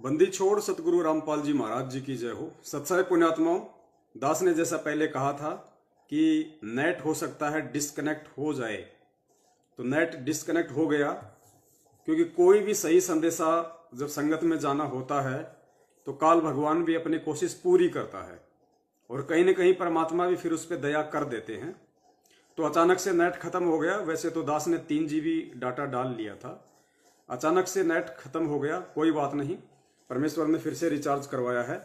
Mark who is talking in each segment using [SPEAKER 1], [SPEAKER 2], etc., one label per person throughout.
[SPEAKER 1] बंदी छोड़ सतगुरु रामपाल जी महाराज जी की जय हो। सत्संग पुण्यात्माओं, दास ने जैसा पहले कहा था कि नेट हो सकता है डिस्कनेक्ट हो जाए, तो नेट डिस्कनेक्ट हो गया क्योंकि कोई भी सही संदेशा जब संगत में जाना होता है तो काल भगवान भी अपनी कोशिश पूरी करता है और कहीं न कहीं परमात्मा भी फिर उस पर दया कर देते हैं। तो अचानक से नेट खत्म हो गया। वैसे तो दास ने 3 GB डाटा डाल लिया था, अचानक से नेट खत्म हो गया, कोई बात नहीं, परमेश्वर ने फिर से रिचार्ज करवाया है।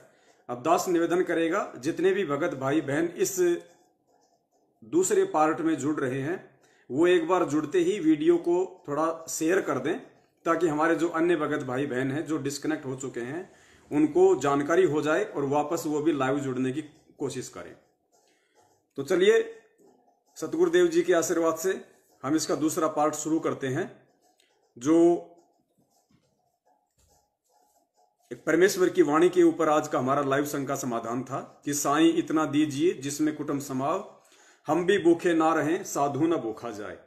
[SPEAKER 1] अब दास निवेदन करेगा जितने भी भगत भाई बहन इस दूसरे पार्ट में जुड़ रहे हैं वो एक बार जुड़ते ही वीडियो को थोड़ा शेयर कर दें ताकि हमारे जो अन्य भगत भाई बहन हैं जो डिस्कनेक्ट हो चुके हैं उनको जानकारी हो जाए और वापस वो भी लाइव जुड़ने की कोशिश करें। तो चलिए सतगुरुदेव जी के आशीर्वाद से हम इसका दूसरा पार्ट शुरू करते हैं, जो एक परमेश्वर की वाणी के ऊपर आज का हमारा लाइव संघ का समाधान था कि साईं इतना दीजिए जिसमें कुटुंब समाव, हम भी भूखे ना रहें साधु ना भूखा जाए।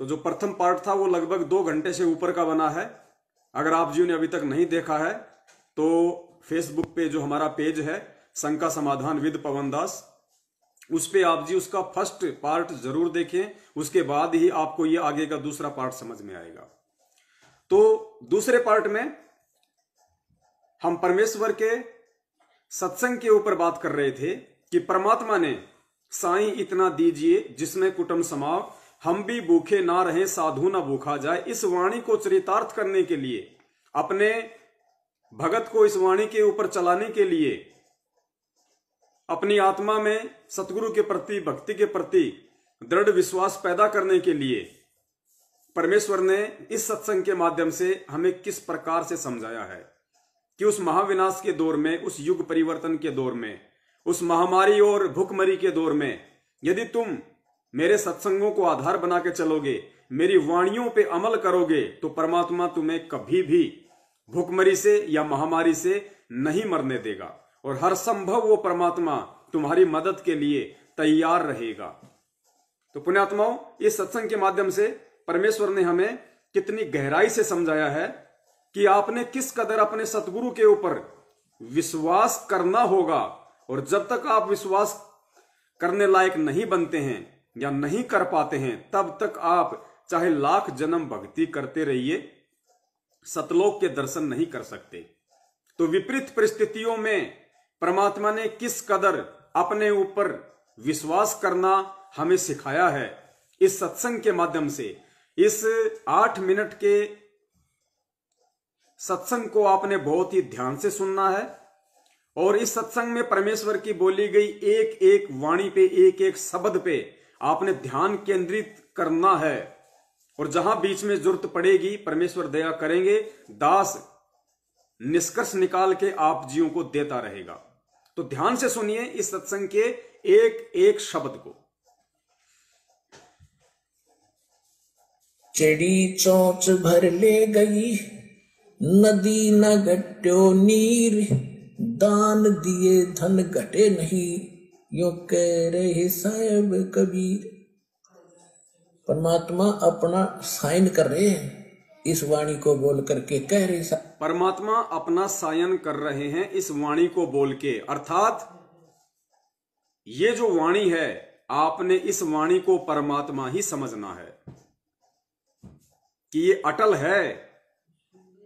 [SPEAKER 1] तो जो प्रथम पार्ट था वो लगभग 2 घंटे से ऊपर का बना है। अगर आप जी ने अभी तक नहीं देखा है तो फेसबुक पे जो हमारा पेज है संघ का समाधान विद पवन दास, उस पे आप जी उसका फर्स्ट पार्ट जरूर देखें, उसके बाद ही आपको ये आगे का दूसरा पार्ट समझ में आएगा। तो दूसरे पार्ट में हम परमेश्वर के सत्संग के ऊपर बात कर रहे थे कि परमात्मा ने साईं इतना दीजिए जिसमें कुटुंब समाव, हम भी भूखे ना रहें साधु ना भूखा जाए, इस वाणी को चरितार्थ करने के लिए, अपने भगत को इस वाणी के ऊपर चलाने के लिए, अपनी आत्मा में सतगुरु के प्रति भक्ति के प्रति दृढ़ विश्वास पैदा करने के लिए परमेश्वर ने इस सत्संग के माध्यम से हमें किस प्रकार से समझाया है कि उस महाविनाश के दौर में, उस युग परिवर्तन के दौर में, उस महामारी और भूखमरी के दौर में यदि तुम मेरे सत्संगों को आधार बना के चलोगे, मेरी वाणियों पे अमल करोगे, तो परमात्मा तुम्हें कभी भी भूखमरी से या महामारी से नहीं मरने देगा और हर संभव वो परमात्मा तुम्हारी मदद के लिए तैयार रहेगा। तो पुण्यात्माओं, इस सत्संग के माध्यम से परमेश्वर ने हमें कितनी गहराई से समझाया है कि आपने किस कदर अपने सतगुरु के ऊपर विश्वास करना होगा, और जब तक आप विश्वास करने लायक नहीं बनते हैं या नहीं कर पाते हैं तब तक आप चाहे लाख जन्म भक्ति करते रहिए, सतलोक के दर्शन नहीं कर सकते। तो विपरीत परिस्थितियों में परमात्मा ने किस कदर अपने ऊपर विश्वास करना हमें सिखाया है इस सत्संग के माध्यम से। इस 8 मिनट के सत्संग को आपने बहुत ही ध्यान से सुनना है और इस सत्संग में परमेश्वर की बोली गई एक एक वाणी पे, एक एक शब्द पे आपने ध्यान केंद्रित करना है, और जहां बीच में जरूरत पड़ेगी परमेश्वर दया करेंगे, दास निष्कर्ष निकाल के आप जीवों को देता रहेगा। तो ध्यान से सुनिए इस सत्संग के एक एक शब्द को।
[SPEAKER 2] चिड़ी चोंच भर ले गई, नदी न घट्यो नीर, दान दिए धन घटे नहीं, यो कह रहे साहेब कबीर। परमात्मा अपना साइन कर रहे हैं इस वाणी को बोल करके, कह रहे
[SPEAKER 1] परमात्मा अपना सायन कर रहे हैं इस वाणी को बोल के, अर्थात ये जो वाणी है आपने इस वाणी को परमात्मा ही समझना है कि ये अटल है,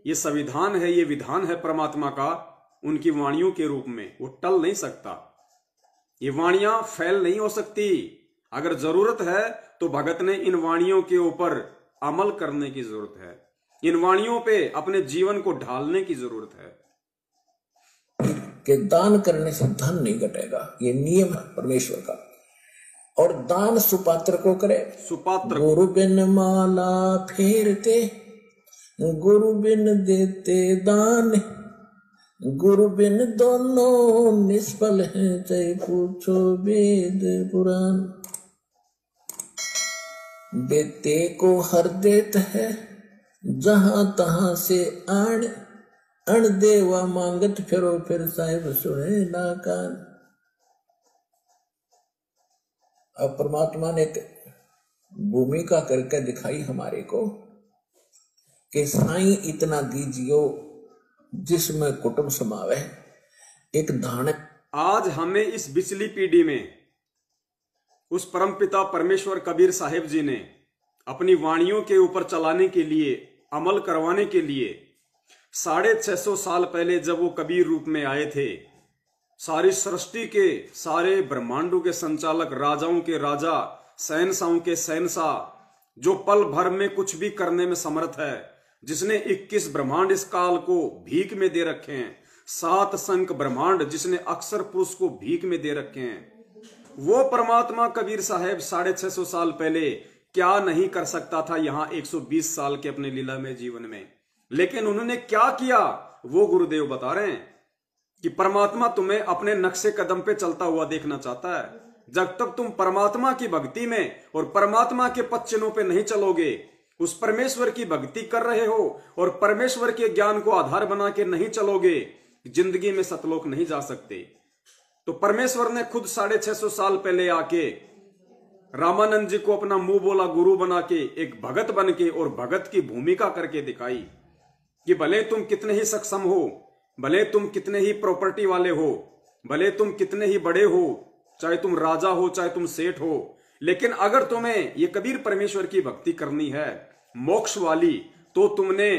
[SPEAKER 1] ये संविधान है, ये विधान है परमात्मा का, उनकी वाणियों के रूप में वो टल नहीं सकता। ये वाणियां फैल नहीं हो सकती। अगर जरूरत है तो भगत ने इन वाणियों के ऊपर अमल करने की जरूरत है, इन वाणियों पे अपने जीवन को ढालने की जरूरत है
[SPEAKER 2] कि दान करने से धन नहीं घटेगा, ये नियम है परमेश्वर का। और दान सुपात्र को करे,
[SPEAKER 1] सुपात्र
[SPEAKER 2] गुरु बिन माला फेरते, गुरु बिन देते दान, गुरु बिन दोनों निष्फल हैं, चाहे पूछो वेद पुराण। देते को हर देत है, जहां तहां से आण, अण देवा मांगत फिरो, फिर साहिब सुने ना कान। अब परमात्मा ने भूमिका करके दिखाई हमारे को कि साईं इतना दीजियो जिसमें कुटुंब समावे। एक धान।
[SPEAKER 1] आज हमें इस बिचली पीढ़ी में उस परमपिता परमेश्वर कबीर साहिब जी ने अपनी वाणियों के ऊपर चलाने के लिए, अमल करवाने के लिए 650 साल पहले जब वो कबीर रूप में आए थे, सारी सृष्टि के सारे ब्रह्मांडों के संचालक, राजाओं के राजा, शहंशाहों के शहंशाह, जो पल भर में कुछ भी करने में समर्थ है, जिसने 21 ब्रह्मांड इस काल को भीख में दे रखे हैं, 7 संख ब्रह्मांड जिसने अक्षर पुरुष को भीख में दे रखे हैं, वो परमात्मा कबीर साहब 650 साल पहले क्या नहीं कर सकता था यहां 120 साल के अपने लीला में जीवन में। लेकिन उन्होंने क्या किया वो गुरुदेव बता रहे हैं कि परमात्मा तुम्हें अपने नक्शे कदम पे चलता हुआ देखना चाहता है। जब तक तुम परमात्मा की भक्ति में और परमात्मा के पद चिन्हों पे नहीं चलोगे, उस परमेश्वर की भक्ति कर रहे हो और परमेश्वर के ज्ञान को आधार बना के नहीं चलोगे, जिंदगी में सतलोक नहीं जा सकते। तो परमेश्वर ने खुद 650 साल पहले आके रामानंद जी को अपना मुंह बोला गुरु बना के, एक भगत बन के और भगत की भूमिका करके दिखाई कि भले तुम कितने ही सक्षम हो, भले तुम कितने ही प्रॉपर्टी वाले हो, भले तुम कितने ही बड़े हो, चाहे तुम राजा हो, चाहे तुम सेठ हो, लेकिन अगर तुम्हें ये कबीर परमेश्वर की भक्ति करनी है मोक्ष वाली, तो तुमने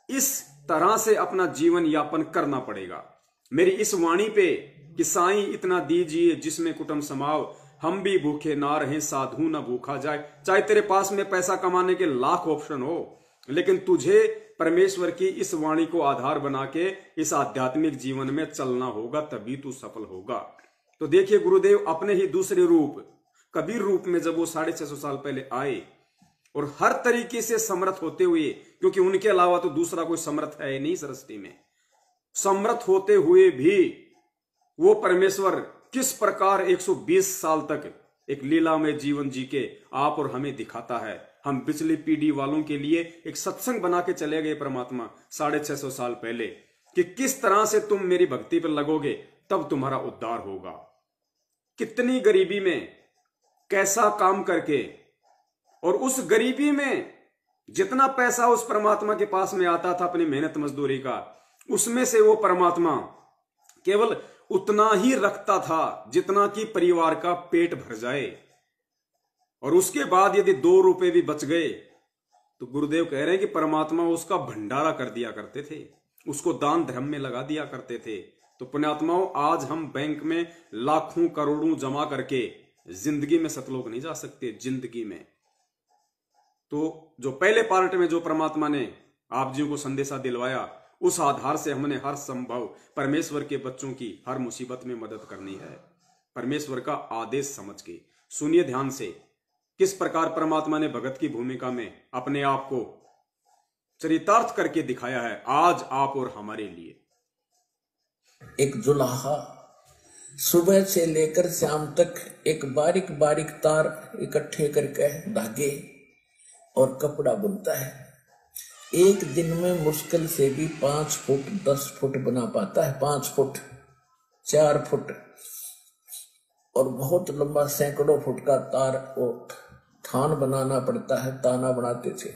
[SPEAKER 1] इस तरह से अपना जीवन यापन करना पड़ेगा। मेरी इस वाणी पे कि साईं इतना दीजिए जिसमें कुटुंब समाव, हम भी भूखे ना रहें साधु ना भूखा जाए। चाहे तेरे पास में पैसा कमाने के लाख ऑप्शन हो, लेकिन तुझे परमेश्वर की इस वाणी को आधार बना के इस आध्यात्मिक जीवन में चलना होगा, तभी तू सफल होगा। तो देखिए गुरुदेव अपने ही दूसरे रूप कबीर रूप में जब वो 650 साल पहले आए और हर तरीके से समर्थ होते हुए, क्योंकि उनके अलावा तो दूसरा कोई समर्थ है नहीं सृष्टि में, समर्थ होते हुए भी वो परमेश्वर किस प्रकार 120 साल तक एक लीला में जीवन जी के आप और हमें दिखाता है। हम पिछली पीढ़ी वालों के लिए एक सत्संग बना के चले गए परमात्मा 650 साल पहले कि किस तरह से तुम मेरी भक्ति पर लगोगे तब तुम्हारा उद्धार होगा। कितनी गरीबी में कैसा काम करके, और उस गरीबी में जितना पैसा उस परमात्मा के पास में आता था अपनी मेहनत मजदूरी का, उसमें से वो परमात्मा केवल उतना ही रखता था जितना कि परिवार का पेट भर जाए। और उसके बाद यदि 2 रुपए भी बच गए तो गुरुदेव कह रहे हैं कि परमात्मा उसका भंडारा कर दिया करते थे, उसको दान धर्म में लगा दिया करते थे। तो पुण्यात्माओं, आज हम बैंक में लाखों करोड़ों जमा करके जिंदगी में सतलोक नहीं जा सकते। जिंदगी में तो जो पहले पार्ट में जो परमात्मा ने आप जी को संदेशा दिलवाया, उस आधार से हमने हर संभव परमेश्वर के बच्चों की हर मुसीबत में मदद करनी है, परमेश्वर का आदेश समझ के। सुनिए ध्यान से किस प्रकार परमात्मा ने भगत की भूमिका में अपने आप को चरितार्थ करके दिखाया है आज आप और हमारे लिए।
[SPEAKER 2] एक जुलाहा सुबह से लेकर शाम तक एक बारीक बारीक तार इकट्ठे करके धागे और कपड़ा बुनता है। एक दिन में मुश्किल से भी 5 फुट 10 फुट बना पाता है, 5 फुट 4 फुट, और बहुत लंबा सैकड़ों फुट का तार वो थान बनाना पड़ता है। ताना बनाते थे,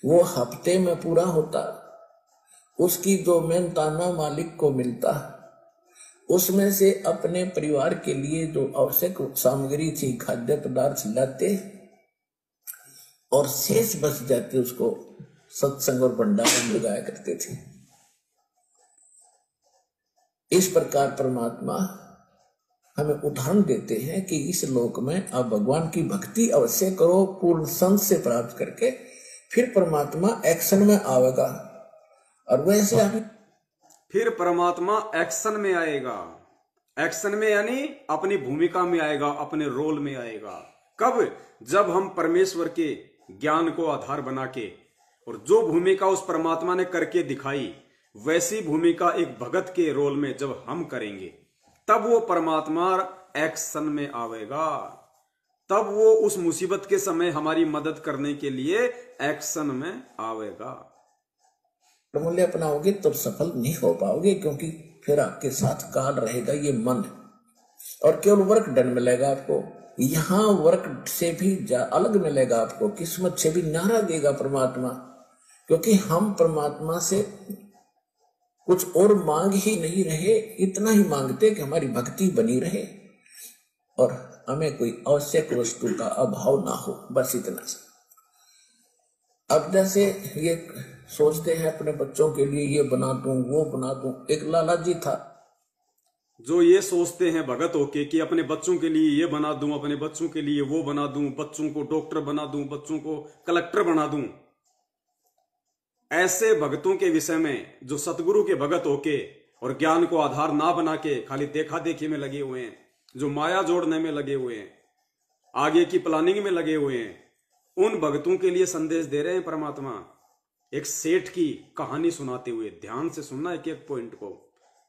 [SPEAKER 2] वो हफ्ते में पूरा होता। उसकी जो मेन ताना मालिक को मिलता, उसमें से अपने परिवार के लिए जो आवश्यक सामग्री थी, खाद्य पदार्थ लाते और शेष बच जाते उसको सत्संग और भंडारा में लगाया करते थे। इस प्रकार परमात्मा हमें उदाहरण देते हैं कि इस लोक में आप भगवान की भक्ति अवश्य करो, पूर्ण संत से प्राप्त करके, फिर परमात्मा एक्शन में आएगा। और वैसे अभी
[SPEAKER 1] फिर परमात्मा एक्शन में आएगा। एक्शन में यानी अपनी भूमिका में आएगा, अपने रोल में आएगा। कब? जब हम परमेश्वर के ज्ञान को आधार बना के, और जो भूमिका उस परमात्मा ने करके दिखाई वैसी भूमिका एक भगत के रोल में जब हम करेंगे, तब वो परमात्मा एक्शन में आवेगा। तब वो उस मुसीबत के समय हमारी मदद करने के लिए एक्शन में आवेगा।
[SPEAKER 2] मूल्य अपनाओगे तब सफल नहीं हो पाओगे, क्योंकि फिर आपके साथ काल रहेगा ये मन, और केवल वर्क डन मिलेगा आपको। यहाँ वर्क से भी अलग मिलेगा आपको, किस्मत से भी नारा देगा परमात्मा, क्योंकि हम परमात्मा से कुछ और मांग ही नहीं रहे, इतना ही मांगते कि हमारी भक्ति बनी रहे और हमें कोई आवश्यक वस्तु का अभाव ना हो, बस इतना सा। अब जैसे ये सोचते हैं अपने बच्चों के लिए ये बना दूं वो बना दूं। एक लाला जी था
[SPEAKER 1] जो ये सोचते हैं भगत होके कि अपने बच्चों के लिए ये बना दूं, अपने बच्चों के लिए वो बना दूं, बच्चों को डॉक्टर बना दूं, बच्चों को कलेक्टर बना दूं। ऐसे भगतों के विषय में जो सतगुरु के भगत होके और ज्ञान को आधार ना बना के खाली देखा देखी में लगे हुए हैं, जो माया जोड़ने में लगे हुए हैं, आगे की प्लानिंग में लगे हुए हैं, उन भगतों के लिए संदेश दे रहे हैं परमात्मा। एक सेठ की कहानी सुनाते हुए, ध्यान से सुनना एक एक पॉइंट को।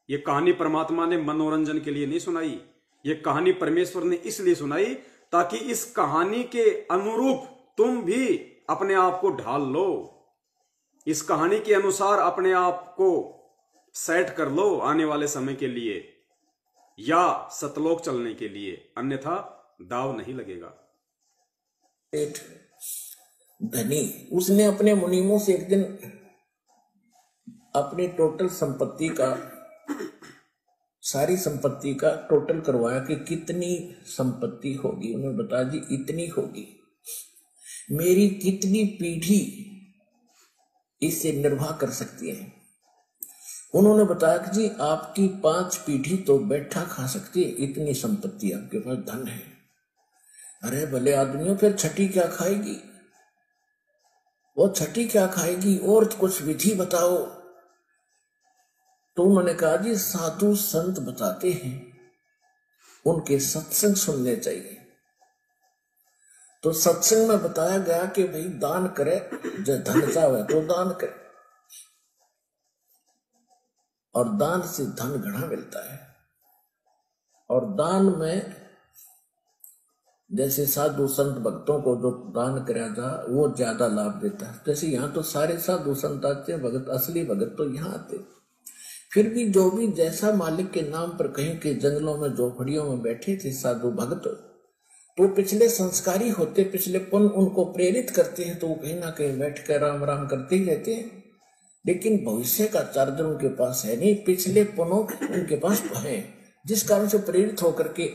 [SPEAKER 1] यह कहानी परमात्मा ने मनोरंजन के लिए नहीं सुनाई, यह कहानी परमेश्वर ने इसलिए सुनाई ताकि इस कहानी के अनुरूप तुम भी अपने आप को ढाल लो, इस कहानी के अनुसार अपने आप को सेट कर लो आने वाले समय के लिए या सतलोक चलने के लिए, अन्यथा दाव नहीं लगेगा।
[SPEAKER 2] सेठ धनी, उसने अपने मुनीमों से एक दिन अपनी टोटल संपत्ति का, सारी संपत्ति का टोटल करवाया कि कितनी संपत्ति होगी। उन्होंने बताया जी इतनी होगी, मेरी कितनी पीढ़ी इससे निर्वाह कर सकती है। उन्होंने बताया कि जी आपकी 5 पीढ़ी तो बैठा खा सकती है, इतनी संपत्ति आपके पास धन है। अरे भले आदमियों, फिर छठी क्या खाएगी? वो छठी क्या खाएगी? और कुछ विधि बताओ। तो उन्होंने कहा जी साधु संत बताते हैं, उनके सत्संग सुनने चाहिए। तो सत्संग में बताया गया कि भाई दान करे, जो धन चाहे तो दान करे, और दान से धन घना मिलता है। और दान में जैसे साधु संत भक्तों को जो दान कराया था वो ज्यादा लाभ देता है। जैसे यहाँ तो सारे साधु संत आते हैं, भगत, असली भगत तो यहाँ आते। फिर भी जो भी जैसा मालिक के नाम पर कहीं के जंगलों में झोपड़ियों में बैठे थे साधु भगत, तो पिछले संस्कारी होते, पिछले पुण्य उनको प्रेरित करते हैं, तो वो कहीं ना कहीं बैठ कर राम राम करते ही रहते हैं। लेकिन भविष्य का चार्जर उनके पास है नहीं, पिछले पुण्यों उनके पास है, जिस कारण से प्रेरित होकर के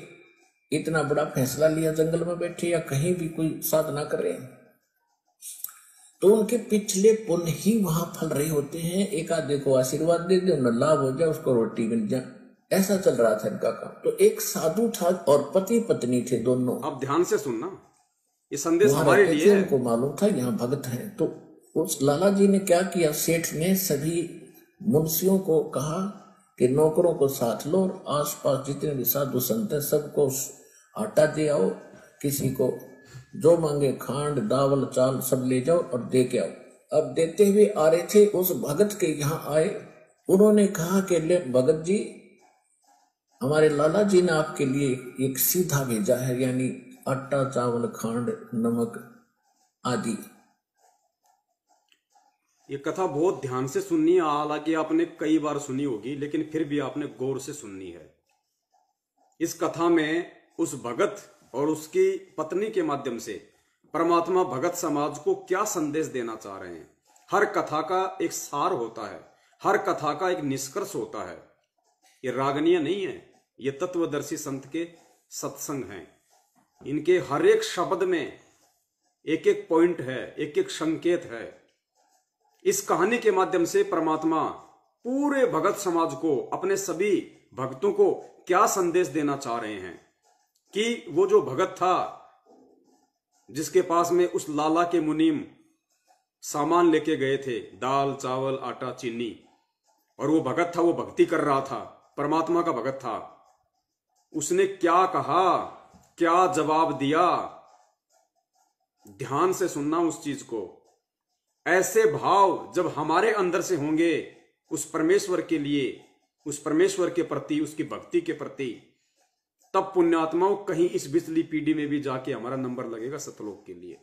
[SPEAKER 2] इतना बड़ा फैसला लिया, जंगल में बैठे या कहीं भी कोई साधना कर रहे हैं। तो उनके पिछले पुण्य ही वहां फल रहे होते हैं। एक आधे को आशीर्वाद दे दे, उन्हें लाभ हो जाए, उसको रोटी मिल जाए, ऐसा चल रहा था इनका काम। तो एक साधु था और पति पत्नी थे दोनों।
[SPEAKER 1] अब ध्यान से सुनना, ये संदेश हमारे लिए है।
[SPEAKER 2] उनको मालूम था यहाँ भगत हैं। तो उस लाला जी ने क्या किया, सेठ ने सभी मुंशियों को कहा कि नौकरों को साथ लो और आसपास जितने भी साधु संत हैं सबको आटा दे आओ, किसी को जो मांगे खांड दावल चाल सब ले जाओ और दे के आओ। अब देते हुए आ रहे थे, उस भगत के यहाँ आए। उन्होंने कहा कि ले भगत जी, हमारे लाला जी ने आपके लिए एक सीधा भेजा है, यानी आटा चावल खांड नमक आदि।
[SPEAKER 1] ये कथा बहुत ध्यान से सुननी है, हालांकि आपने कई बार सुनी होगी, लेकिन फिर भी आपने गौर से सुननी है। इस कथा में उस भगत और उसकी पत्नी के माध्यम से परमात्मा भगत समाज को क्या संदेश देना चाह रहे हैं। हर कथा का एक सार होता है, हर कथा का एक निष्कर्ष होता है। ये रागनीय नहीं है, ये तत्वदर्शी संत के सत्संग हैं। इनके हर एक शब्द में एक एक पॉइंट है, एक एक संकेत है। इस कहानी के माध्यम से परमात्मा पूरे भगत समाज को, अपने सभी भक्तों को क्या संदेश देना चाह रहे हैं कि वो जो भगत था जिसके पास में उस लाला के मुनीम सामान लेके गए थे, दाल चावल आटा चीनी, और वो भगत था, वो भक्ति कर रहा था, परमात्मा का भगत था, उसने क्या कहा, क्या जवाब दिया। ध्यान से सुनना उस चीज को। ऐसे भाव जब हमारे अंदर से होंगे उस परमेश्वर के लिए, उस परमेश्वर के प्रति, उसकी भक्ति के प्रति, तब पुण्यात्माओं कहीं इस बिचली पीढ़ी में भी जाके हमारा नंबर लगेगा सतलोक के लिए।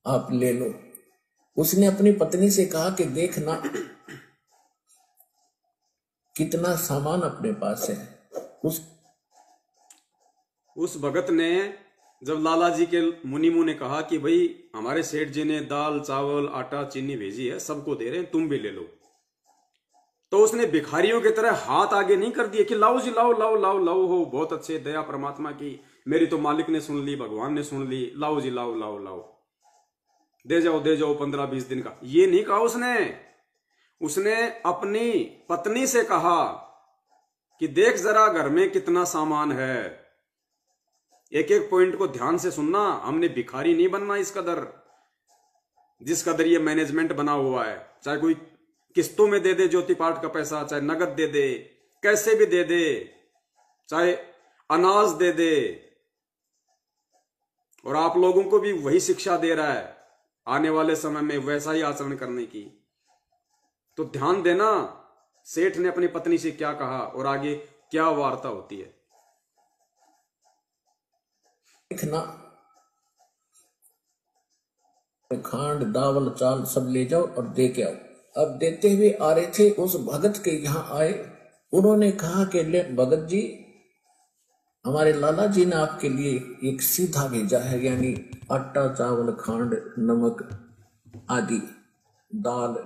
[SPEAKER 2] आप ले लो। उसने अपनी पत्नी से कहा कि देखना कितना सामान अपने पास है।
[SPEAKER 1] उस भगत ने जब लाला जी के मुनिमु ने कहा कि भाई हमारे सेठ जी ने दाल चावल आटा चीनी भेजी है, सबको दे रहे हैं, तुम भी ले लो, तो उसने भिखारियों की तरह हाथ आगे नहीं कर दिए कि लाओ जी लाओ लाओ लाओ लाओ, हो बहुत अच्छे, दया परमात्मा की, मेरी तो मालिक ने सुन ली, भगवान ने सुन ली, लाओ जी लाओ लाओ लाओ, दे जाओ 15-20 दिन का, ये नहीं कहा उसने अपनी पत्नी से कहा कि देख जरा घर में कितना सामान है, एक एक पॉइंट को ध्यान से सुनना, हमने भिखारी नहीं बनना इस कदर जिस कदर ये मैनेजमेंट बना हुआ है, चाहे कोई किस्तों में दे दे ज्योति पाठ का पैसा, चाहे नगद दे दे, कैसे भी दे दे, चाहे अनाज दे दे, और आप लोगों को भी वही शिक्षा दे रहा है आने वाले समय में वैसा ही आचरण करने की। तो ध्यान देना सेठ ने अपनी पत्नी से क्या कहा और आगे क्या वार्ता होती है।
[SPEAKER 2] देखना, खांड दावल चाल सब ले जाओ और दे के आओ। अब देते हुए आ रहे थे, उस भगत के यहाँ आए, उन्होंने कहा कि ले भगत जी, हमारे लाला जी ने आपके लिए एक सीधा भेजा है, यानी आटा चावल खांड नमक आदि दाल,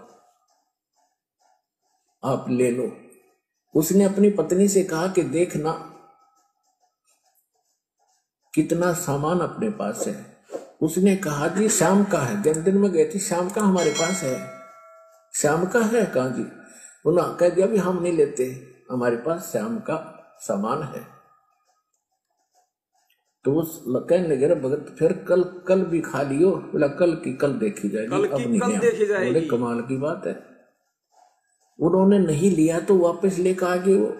[SPEAKER 2] आप ले लो। उसने अपनी पत्नी से कहा कि देखना कितना सामान अपने पास है। उसने कहा जी शाम का है, दिन में गए थे, शाम का हमारे पास है। शाम का है, कहा जी। उन्होंने कह दिया भी हम नहीं लेते, हमारे पास शाम का सामान है। तो उस कहने लगे भगत फिर कल भी खा लियो। बोला कल की कल देखी जाएगी, अब नहीं देखी जाएगी। बड़े कमाल की बात है। उन्होंने नहीं लिया तो वापस लेकर आ गए। वो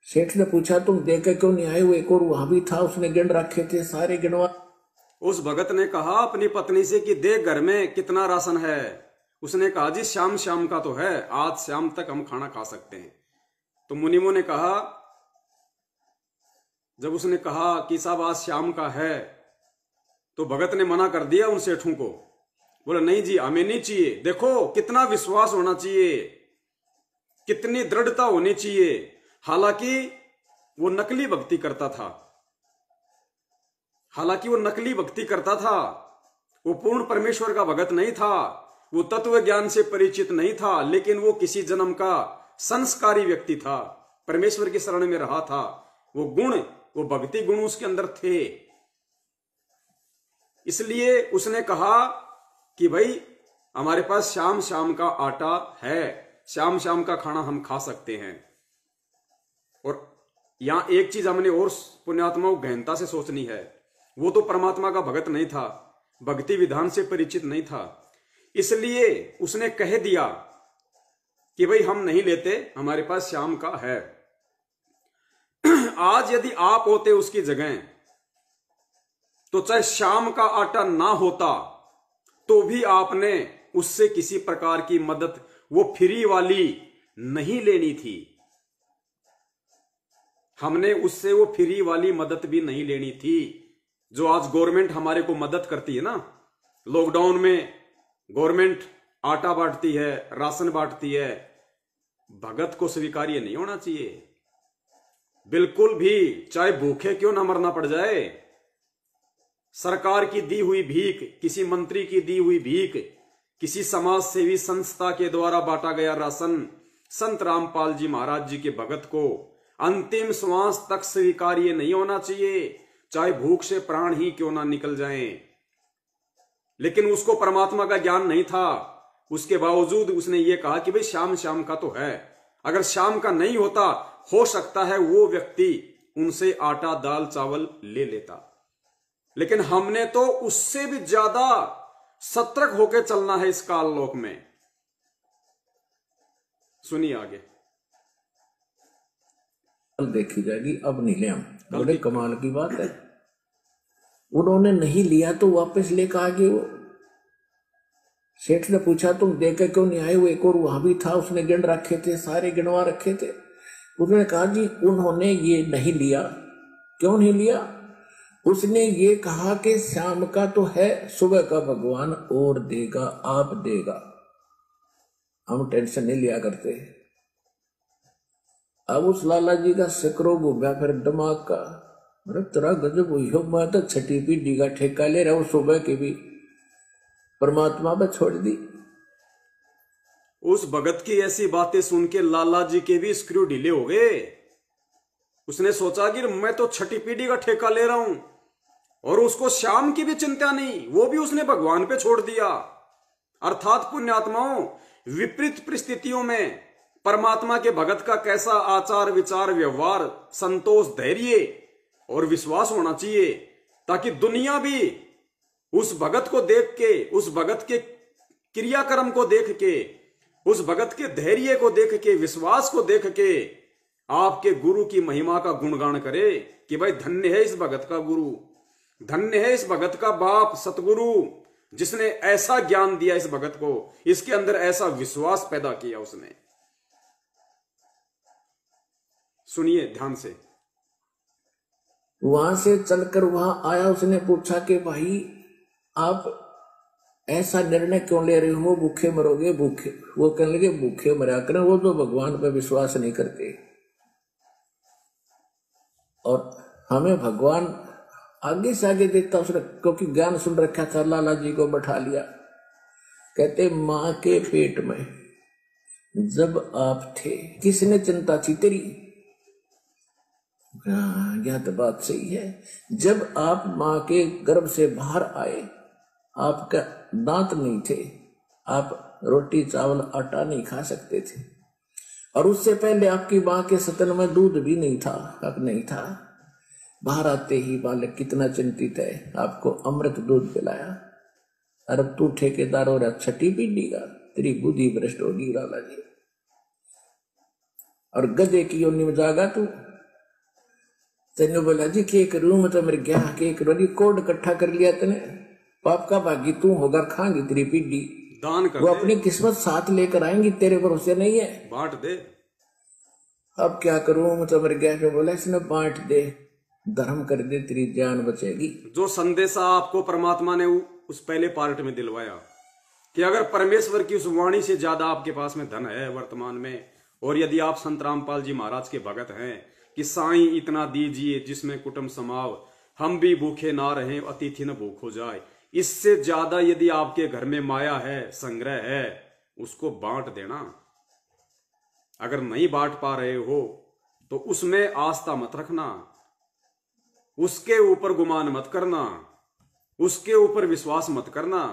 [SPEAKER 2] सेठ ने पूछा तुम देकर क्यों नहीं आए? वो एक और वहां भी था, उसने गिन रखे थे, सारे गिनवा।
[SPEAKER 1] उस भगत ने कहा अपनी पत्नी से कि देख घर में कितना राशन है। उसने कहा जी शाम का तो है, आज शाम तक हम खाना खा सकते हैं। तो मुनिमो ने कहा, जब उसने कहा कि साहब आज शाम का है, तो भगत ने मना कर दिया उन सेठों को। बोला नहीं जी हमें नहीं चाहिए। देखो कितना विश्वास होना चाहिए, कितनी दृढ़ता होनी चाहिए। हालांकि वो नकली भक्ति करता था, वो पूर्ण परमेश्वर का भगत नहीं था, वो तत्व ज्ञान से परिचित नहीं था, लेकिन वो किसी जन्म का संस्कारी व्यक्ति था, परमेश्वर की शरण में रहा था। वो गुण, वो भक्ति गुण उसके अंदर थे। इसलिए उसने कहा कि भाई हमारे पास शाम का आटा है, शाम का खाना हम खा सकते हैं। और यहां एक चीज हमने और पुण्यात्माओं गहनता से सोचनी है, वो तो परमात्मा का भगत नहीं था, भक्ति विधान से परिचित नहीं था, इसलिए उसने कह दिया कि भाई हम नहीं लेते, हमारे पास शाम का है। आज यदि आप होते उसकी जगह, तो चाहे शाम का आटा ना होता तो भी आपने उससे किसी प्रकार की मदद, वो फ्री वाली नहीं लेनी थी। हमने उससे वो फ्री वाली मदद भी नहीं लेनी थी जो आज गवर्नमेंट हमारे को मदद करती है ना। लॉकडाउन में गवर्नमेंट आटा बांटती है, राशन बांटती है, भगत को स्वीकार्य नहीं होना चाहिए बिल्कुल भी, चाहे भूखे क्यों ना मरना पड़ जाए। सरकार की दी हुई भीख, किसी मंत्री की दी हुई भीख, किसी समाज सेवी संस्था के द्वारा बांटा गया राशन संत रामपाल जी महाराज जी के भगत को अंतिम श्वास तक स्वीकार्य नहीं होना चाहिए, चाहे भूख से प्राण ही क्यों ना निकल जाएं। लेकिन उसको परमात्मा का ज्ञान नहीं था, उसके बावजूद उसने ये कहा कि भाई शाम का तो है। अगर शाम का नहीं होता, हो सकता है वो व्यक्ति उनसे आटा दाल चावल ले लेता, लेकिन हमने तो उससे भी ज्यादा सतर्क होकर चलना है इस काल लोक में। सुनिए आगे।
[SPEAKER 2] कल देखी जाएगी, अब नहीं ले हम। बड़े कमाल की बात है। उन्होंने नहीं लिया तो वापस लेकर आ गए। वो सेठ ने पूछा तुम देकर क्यों नहीं आए? वो एक और वहां भी था, उसने गिन रखे थे, सारे गिनवा रखे थे। उन्होंने कहा जी उन्होंने ये नहीं लिया। क्यों नहीं लिया? उसने ये कहा कि शाम का तो है, सुबह का भगवान और देगा, आप देगा, हम टेंशन नहीं लिया करते। अब उस लाला जी का सिकरो घूमा फिर दिमाग का। अरे तेरा गजब हुई हो, मैं तो छठी पीढ़ी का ठेका ले रहा हूं, सुबह की भी परमात्मा पे छोड़ दी।
[SPEAKER 1] उस भगत की ऐसी बातें सुन के लाला जी के भी स्क्रू ढीले हो गए। उसने सोचा कि मैं तो छठी पीढ़ी का ठेका ले रहा हूं, और उसको श्याम की भी चिंता नहीं, वो भी उसने भगवान पे छोड़ दिया। अर्थात पुण्यात्माओं, विपरीत परिस्थितियों में परमात्मा के भगत का कैसा आचार विचार व्यवहार, संतोष, धैर्य और विश्वास होना चाहिए, ताकि दुनिया भी उस भगत को देख के, उस भगत के क्रियाक्रम को देख के, उस भगत के धैर्य को देख के, विश्वास को देख के आपके गुरु की महिमा का गुणगान करे कि भाई धन्य है इस भगत का गुरु, धन्य है इस भगत का बाप सतगुरु, जिसने ऐसा ज्ञान दिया इस भगत को, इसके अंदर ऐसा विश्वास पैदा किया उसने। सुनिए ध्यान से।
[SPEAKER 2] वहां से चलकर वहां आया, उसने पूछा कि भाई आप ऐसा निर्णय क्यों ले रहे हो, भूखे मरोगे? भूखे, वो कहने लगे भूखे मरा करें, वो तो भगवान पर विश्वास नहीं करते। और हमें भगवान आगे से आगे देखता उसने, क्योंकि ज्ञान सुन रखा था। लाला जी को बैठा लिया, कहते मां के पेट में जब आप थे किसने चिंता थी तेरी? यह तो बात सही है। जब आप मां के गर्भ से बाहर आए, आपका दांत नहीं थे, आप रोटी चावल आटा नहीं खा सकते थे, और उससे पहले आपकी मां के स्तन में दूध भी नहीं था, अब नहीं था। बाहर आते ही बालक कितना चिंतित है, आपको अमृत दूध पिलाया, और अब तू ठेकेदार हो रहा छठी पीढ़ी का, तेरी बुद्धि भ्रष्ट होगी लाला जी। और गधे की योनि में जागा तू, तेने बोला जी के करूं, मैं तो मेरे क्या के करूं, कोड इकट्ठा कर लिया तने, पाप का भागी तू होगा, खाएंगी तेरी पीढ़ी,
[SPEAKER 1] दान कर
[SPEAKER 2] वो
[SPEAKER 1] दे।
[SPEAKER 2] अपनी किस्मत साथ लेकर आएंगी, तेरे भरोसे नहीं है,
[SPEAKER 1] बांट दे।
[SPEAKER 2] अब क्या करूं, मैं तो मेरे क्या बोला, इसने बांट दे, धर्म कर दे, तेरी जान बचेगी।
[SPEAKER 1] जो संदेशा आपको परमात्मा ने उस पहले पार्ट में दिलवाया कि अगर परमेश्वर की उस वाणी से ज्यादा आपके पास में धन है वर्तमान में, और यदि आप संत रामपाल जी महाराज के भगत हैं कि साईं इतना दीजिए जिसमें कुटुंब समाव, हम भी भूखे ना रहें अतिथि न भूख हो जाए, इससे ज्यादा यदि आपके घर में माया है, संग्रह है, उसको बांट देना। अगर नहीं बांट पा रहे हो तो उसमें आस्था मत रखना, उसके ऊपर गुमान मत करना, उसके ऊपर विश्वास मत करना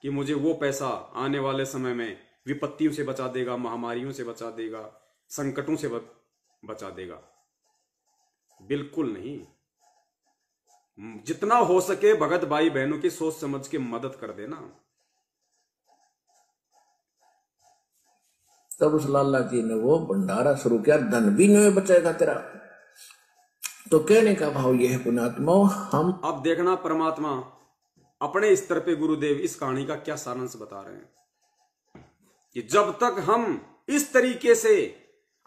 [SPEAKER 1] कि मुझे वो पैसा आने वाले समय में विपत्तियों से बचा देगा, महामारियों से बचा देगा, संकटों से बचा देगा। बिल्कुल नहीं। जितना हो सके भगत भाई बहनों की सोच समझ के मदद कर देना।
[SPEAKER 2] तब उस लाला जी ने वो भंडारा शुरू किया, धन भी नहीं बचेगा तेरा। तो कहने का भाव यह है पुण्यात्मा, हम
[SPEAKER 1] अब देखना परमात्मा अपने स्तर पे गुरुदेव इस कहानी का क्या सारांश बता रहे हैं कि जब तक हम इस तरीके से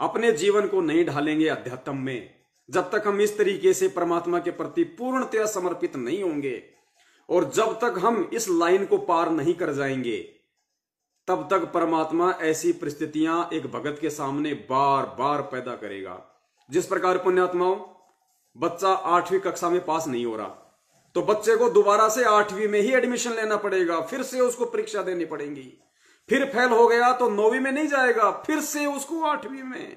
[SPEAKER 1] अपने जीवन को नहीं ढालेंगे अध्यात्म में, जब तक हम इस तरीके से परमात्मा के प्रति पूर्णतया समर्पित नहीं होंगे, और जब तक हम इस लाइन को पार नहीं कर जाएंगे, तब तक परमात्मा ऐसी परिस्थितियां एक भगत के सामने बार बार पैदा करेगा। जिस प्रकार पुण्यात्माओं, बच्चा 8वीं कक्षा में पास नहीं हो रहा तो बच्चे को दोबारा से 8वीं में ही एडमिशन लेना पड़ेगा, फिर से उसको परीक्षा देनी पड़ेगी। फिर फेल हो गया तो 9वीं में नहीं जाएगा, फिर से उसको 8वीं में,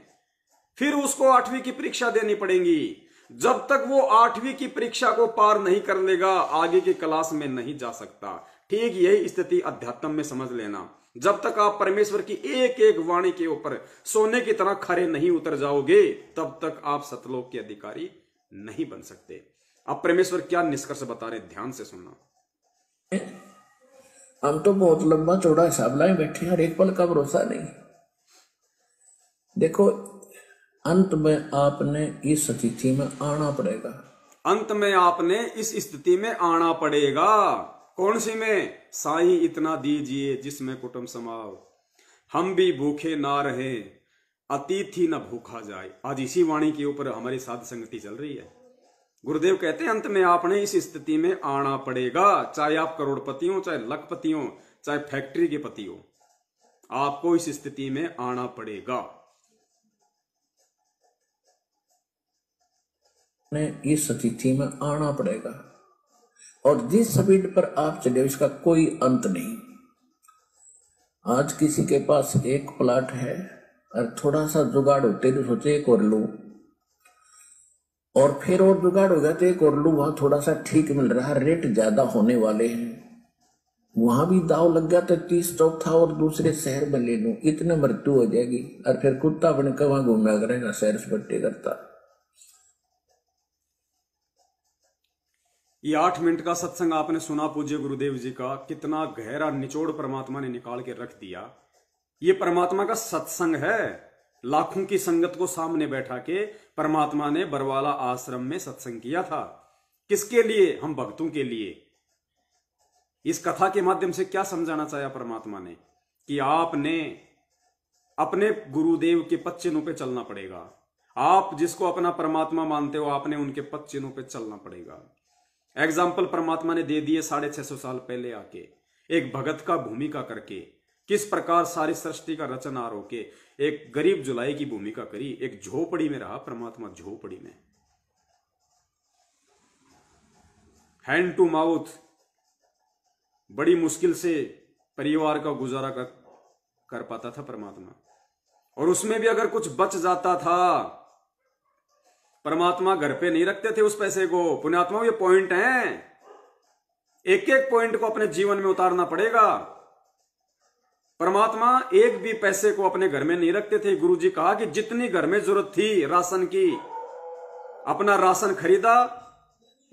[SPEAKER 1] फिर उसको 8वीं की परीक्षा देनी पड़ेगी। जब तक वो 8वीं की परीक्षा को पार नहीं कर लेगा, आगे की क्लास में नहीं जा सकता। ठीक यही स्थिति अध्यात्म में समझ लेना। जब तक आप परमेश्वर की एक एक वाणी के ऊपर सोने की तरह खरे नहीं उतर जाओगे, तब तक आप सतलोक के अधिकारी नहीं बन सकते। अब परमेश्वर क्या निष्कर्ष बता रहे, ध्यान से सुनना।
[SPEAKER 2] हम तो बहुत लंबा चौड़ा हिसाब लाए बैठे हैं और एक पल का भरोसा नहीं। देखो, अंत में आपने इस स्थिति में आना पड़ेगा।
[SPEAKER 1] अंत में आपने इस स्थिति में आना पड़ेगा। कौन सी में? साईं इतना दीजिए जिसमें कुटुंब समाव, हम भी भूखे ना रहे अतिथि न भूखा जाए। आज इसी वाणी के ऊपर हमारी साध संगति चल रही है। गुरुदेव कहते हैं अंत में आपने इस स्थिति में आना पड़ेगा। चाहे आप करोड़पति हो, चाहे लखपति हो, चाहे फैक्ट्री के पति हो, आपको इस स्थिति में आना पड़ेगा।
[SPEAKER 2] ने इस स्थिति में आना पड़ेगा, और जिस स्पीड पर आप चले उसका कोई अंत नहीं। आज किसी के पास एक प्लाट है और थोड़ा सा जुगाड़ होते तो सोचे एक और लूं, और फिर और जुगाड़ हो गया तो एक और लूं, वहां थोड़ा सा ठीक मिल रहा है, रेट ज्यादा होने वाले हैं, वहां भी दाव लग गया तो 30 चौथा और दूसरे शहर में ले लूं, इतने मृत्यु हो जाएगी, और फिर कुत्ता बनकर वहां घूमना करेगा, सैर सपाटे करता।
[SPEAKER 1] ये 8 मिनट का सत्संग आपने सुना पूज्य गुरुदेव जी का, कितना गहरा निचोड़ परमात्मा ने निकाल के रख दिया। ये परमात्मा का सत्संग है। लाखों की संगत को सामने बैठा के परमात्मा ने बरवाला आश्रम में सत्संग किया था। किसके लिए? हम भक्तों के लिए। इस कथा के माध्यम से क्या समझाना चाहा परमात्मा ने? कि आपने अपने गुरुदेव के पद चिन्हों पे चलना पड़ेगा। आप जिसको अपना परमात्मा मानते हो, आपने उनके पद चिन्हों पे चलना पड़ेगा। एग्जाम्पल परमात्मा ने दे दिए 650 साल पहले आके, एक भगत का भूमिका करके किस प्रकार सारी सृष्टि का रचनहार होके एक गरीब जुलाई की भूमिका करी। एक झोपड़ी में रहा परमात्मा, झोपड़ी में, हैंड टू माउथ, बड़ी मुश्किल से परिवार का गुजारा कर पाता था परमात्मा। और उसमें भी अगर कुछ बच जाता था, परमात्मा घर पे नहीं रखते थे उस पैसे को। पुण्यात्मा, ये पॉइंट हैं, एक एक पॉइंट को अपने जीवन में उतारना पड़ेगा। परमात्मा एक भी पैसे को अपने घर में नहीं रखते थे। गुरुजी कहा कि जितनी घर में जरूरत थी राशन की, अपना राशन खरीदा,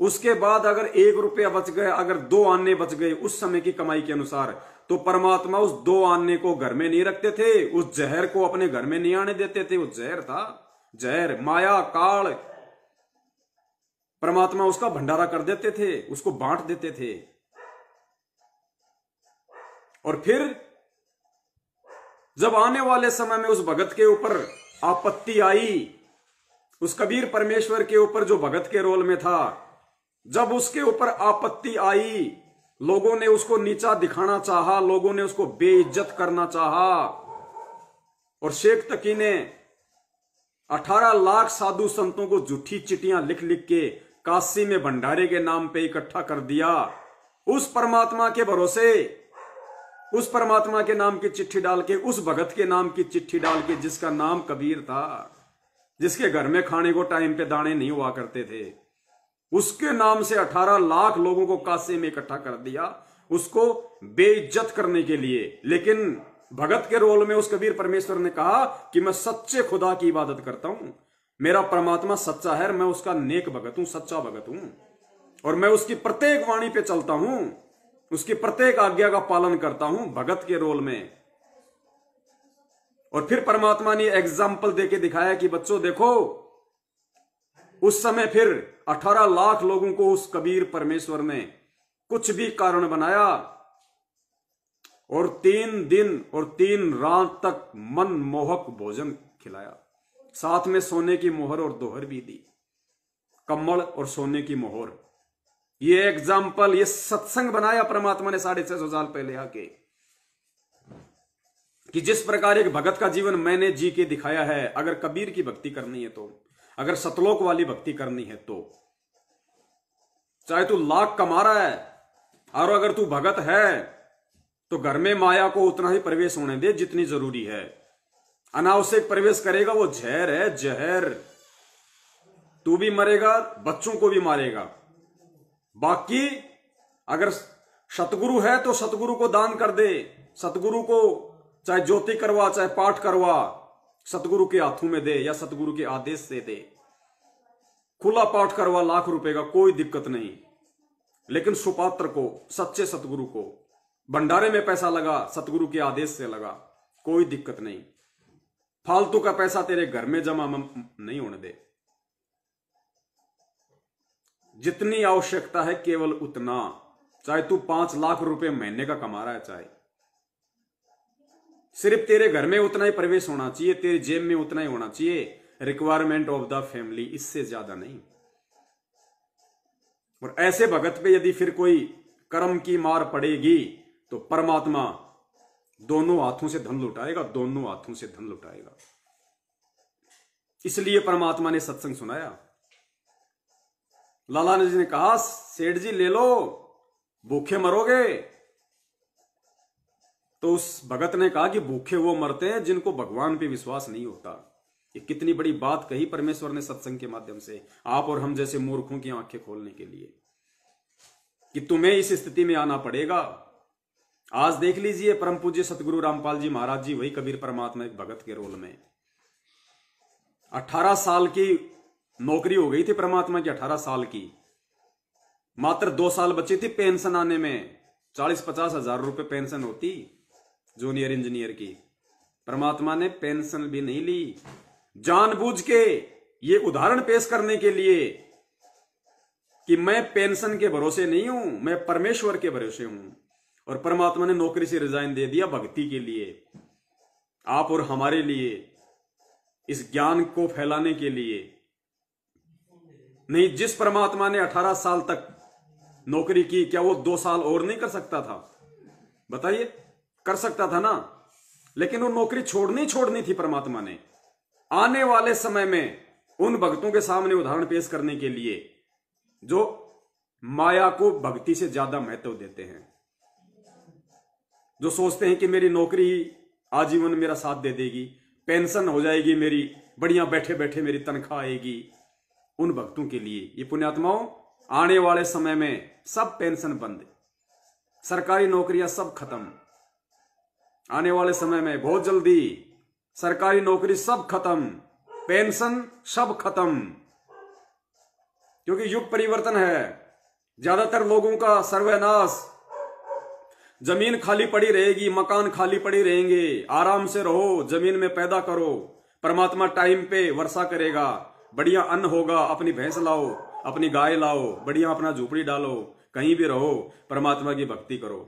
[SPEAKER 1] उसके बाद अगर 1 रुपया बच गए, अगर 2 आने बच गए उस समय की कमाई के अनुसार, तो परमात्मा उस 2 आने को घर में नहीं रखते थे, उस जहर को अपने घर में नहीं आने देते थे। वो जहर था, जहर, माया, काल, परमात्मा उसका भंडारा कर देते थे, उसको बांट देते थे। और फिर जब आने वाले समय में उस भगत के ऊपर आपत्ति आई, उस कबीर परमेश्वर के ऊपर जो भगत के रोल में था, जब उसके ऊपर आपत्ति आई, लोगों ने उसको नीचा दिखाना चाहा, लोगों ने उसको बेइज्जत करना चाहा, और शेख तकी ने 18 लाख साधु संतों को झूठी चिट्ठियां लिख लिख के काशी में भंडारे के नाम पे इकट्ठा कर दिया। उस परमात्मा के भरोसे, उस परमात्मा के नाम की चिट्ठी डाल के, उस भगत के नाम की चिट्ठी डाल के, जिसका नाम कबीर था, जिसके घर में खाने को टाइम पे दाने नहीं हुआ करते थे, उसके नाम से 18 लाख लोगों को काशी में इकट्ठा कर दिया, उसको बेइज्जत करने के लिए। लेकिन भगत के रोल में उस कबीर परमेश्वर ने कहा कि मैं सच्चे खुदा की इबादत करता हूं, मेरा परमात्मा सच्चा है, मैं उसका नेक भगत हूं, सच्चा भगत हूं, और मैं उसकी प्रत्येक वाणी पे चलता हूं, उसकी प्रत्येक आज्ञा का पालन करता हूं, भगत के रोल में। और फिर परमात्मा ने एग्जाम्पल देके दिखाया कि बच्चों देखो, उस समय फिर 18 लाख लोगों को उस कबीर परमेश्वर ने कुछ भी कारण बनाया, और 3 दिन और 3 रात तक मनमोहक भोजन खिलाया, साथ में सोने की मोहर और दोहर भी दी, कम्बल और सोने की मोहर। ये एग्जाम्पल, ये सत्संग बनाया परमात्मा ने 650 साल पहले आके, कि जिस प्रकार एक भगत का जीवन मैंने जी के दिखाया है। अगर कबीर की भक्ति करनी है तो, अगर सतलोक वाली भक्ति करनी है तो, चाहे तू लाख कमा रहा है, और अगर तू भगत है तो घर में माया को उतना ही प्रवेश होने दे जितनी जरूरी है। अनावश्यक प्रवेश करेगा वो जहर है, जहर। तू भी मरेगा, बच्चों को भी मारेगा। बाकी अगर सतगुरु है तो सतगुरु को दान कर दे, सतगुरु को चाहे ज्योति करवा, चाहे पाठ करवा, सतगुरु के हाथों में दे या सतगुरु के आदेश से दे। खुला पाठ करवा लाख रुपए का, कोई दिक्कत नहीं। लेकिन सुपात्र को, सच्चे सतगुरु को, भंडारे में पैसा लगा, सतगुरु के आदेश से लगा, कोई दिक्कत नहीं। फालतू का पैसा तेरे घर में जमा नहीं होने दे। जितनी आवश्यकता है केवल उतना, चाहे तू 5 लाख रुपए महीने का कमा रहा है, चाहे सिर्फ तेरे घर में उतना ही प्रवेश होना चाहिए, तेरी जेब में उतना ही होना चाहिए। रिक्वायरमेंट ऑफ द फैमिली, इससे ज्यादा नहीं। और ऐसे भगत पे यदि फिर कोई कर्म की मार पड़ेगी तो परमात्मा दोनों हाथों से धन लुटाएगा, दोनों हाथों से धन लुटाएगा। इसलिए परमात्मा ने सत्संग सुनाया। लाला जी ने कहा सेठ जी ले लो, भूखे मरोगे। तो उस भगत ने कहा कि भूखे वो मरते हैं जिनको भगवान पे विश्वास नहीं होता। ये कितनी बड़ी बात कही परमेश्वर ने सत्संग के माध्यम से आप और हम जैसे मूर्खों की आंखें खोलने के लिए, कि तुम्हें इस स्थिति में आना पड़ेगा। आज देख लीजिए परम पूज्य सतगुरु रामपाल जी महाराज जी, वही कबीर परमात्मा एक भगत के रोल में 18 साल की नौकरी हो गई थी परमात्मा की, 18 साल की, मात्र 2 साल बची थी पेंशन आने में। 40-50 हजार रुपए पेंशन होती जूनियर इंजीनियर की। परमात्मा ने पेंशन भी नहीं ली, जानबूझ के ये उदाहरण पेश करने के लिए कि मैं पेंशन के भरोसे नहीं हूं, मैं परमेश्वर के भरोसे हूं। और परमात्मा ने नौकरी से रिजाइन दे दिया भक्ति के लिए, आप और हमारे लिए, इस ज्ञान को फैलाने के लिए। नहीं, जिस परमात्मा ने 18 साल तक नौकरी की, क्या वो 2 साल और नहीं कर सकता था? बताइए, कर सकता था ना। लेकिन वो नौकरी छोड़नी थी परमात्मा ने, आने वाले समय में उन भक्तों के सामने उदाहरण पेश करने के लिए जो माया को भक्ति से ज्यादा महत्व देते हैं, जो सोचते हैं कि मेरी नौकरी आजीवन मेरा साथ दे देगी, पेंशन हो जाएगी मेरी, बढ़िया बैठे बैठे मेरी तनख्वाह आएगी। उन भक्तों के लिए ये पुण्यात्माओं, आने वाले समय में सब पेंशन बंद, सरकारी नौकरियां सब खत्म। आने वाले समय में बहुत जल्दी सरकारी नौकरी सब खत्म, पेंशन सब खत्म, क्योंकि युग परिवर्तन है। ज्यादातर लोगों का सर्वनाश, जमीन खाली पड़ी रहेगी, मकान खाली पड़ी रहेंगे। आराम से रहो, जमीन में पैदा करो, परमात्मा टाइम पे वर्षा करेगा, बढ़िया अन्न होगा, अपनी भैंस लाओ, अपनी गाय लाओ, बढ़िया अपना झोपड़ी डालो, कहीं भी रहो, परमात्मा की भक्ति करो।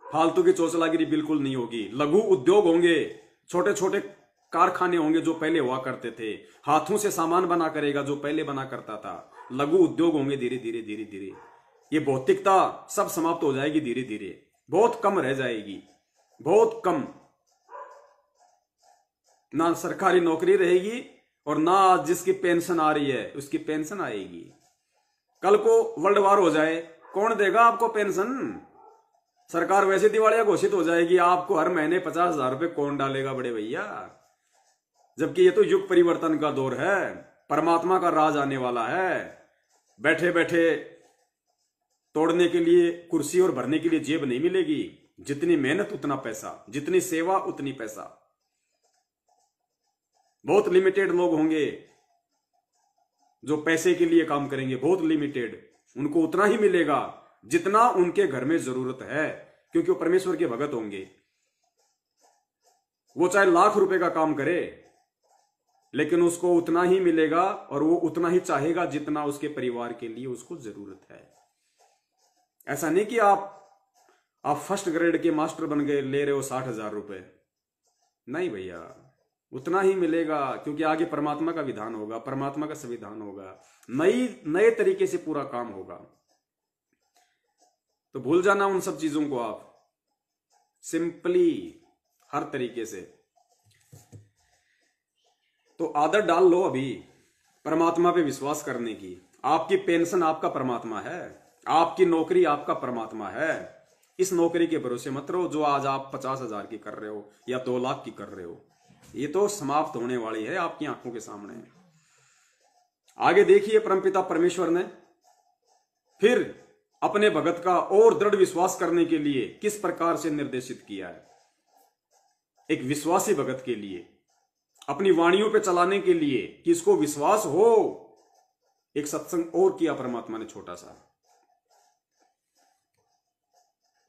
[SPEAKER 1] फालतू की चोचलागिरी बिल्कुल नहीं होगी। लघु उद्योग होंगे, छोटे छोटे कारखाने होंगे जो पहले हुआ करते थे, हाथों से सामान बना करेगा जो पहले बना करता था। लघु उद्योग होंगे, धीरे धीरे धीरे धीरे ये भौतिकता सब समाप्त हो जाएगी, धीरे धीरे बहुत कम रह जाएगी, बहुत कम। ना सरकारी नौकरी रहेगी और ना जिसकी पेंशन आ रही है उसकी पेंशन आएगी। कल को वर्ल्ड वार हो जाए, कौन देगा आपको पेंशन? सरकार वैसे दिवालिया घोषित हो जाएगी, आपको हर महीने 50,000 रुपए कौन डालेगा बड़े भैया? जबकि ये तो युग परिवर्तन का दौर है, परमात्मा का राज आने वाला है। बैठे बैठे तोड़ने के लिए कुर्सी और भरने के लिए जेब नहीं मिलेगी। जितनी मेहनत उतना पैसा, जितनी सेवा उतनी पैसा। बहुत लिमिटेड लोग होंगे जो पैसे के लिए काम करेंगे, बहुत लिमिटेड। उनको उतना ही मिलेगा जितना उनके घर में जरूरत है, क्योंकि वो परमेश्वर के भगत होंगे। वो चाहे लाख रुपए का काम करे, लेकिन उसको उतना ही मिलेगा और वो उतना ही चाहेगा जितना उसके परिवार के लिए उसको जरूरत है। ऐसा नहीं कि आप फर्स्ट ग्रेड के मास्टर बन गए, ले रहे हो 60,000 रुपए। नहीं भैया, उतना ही मिलेगा, क्योंकि आगे परमात्मा का विधान होगा, परमात्मा का संविधान होगा, नए तरीके से पूरा काम होगा। तो भूल जाना उन सब चीजों को, आप सिंपली हर तरीके से तो आदत डाल लो अभी परमात्मा पे विश्वास करने की। आपकी पेंशन आपका परमात्मा है, आपकी नौकरी आपका परमात्मा है। इस नौकरी के भरोसे मत रहो जो आज आप 50,000 की कर रहे हो या 2 लाख की कर रहे हो। ये तो समाप्त होने वाली है आपकी आंखों के सामने। आगे देखिए, परमपिता परमेश्वर ने फिर अपने भगत का और दृढ़ विश्वास करने के लिए किस प्रकार से निर्देशित किया है। एक विश्वासी भगत के लिए, अपनी वाणियों पे चलाने के लिए कि इसको विश्वास हो, एक सत्संग और किया परमात्मा ने छोटा सा।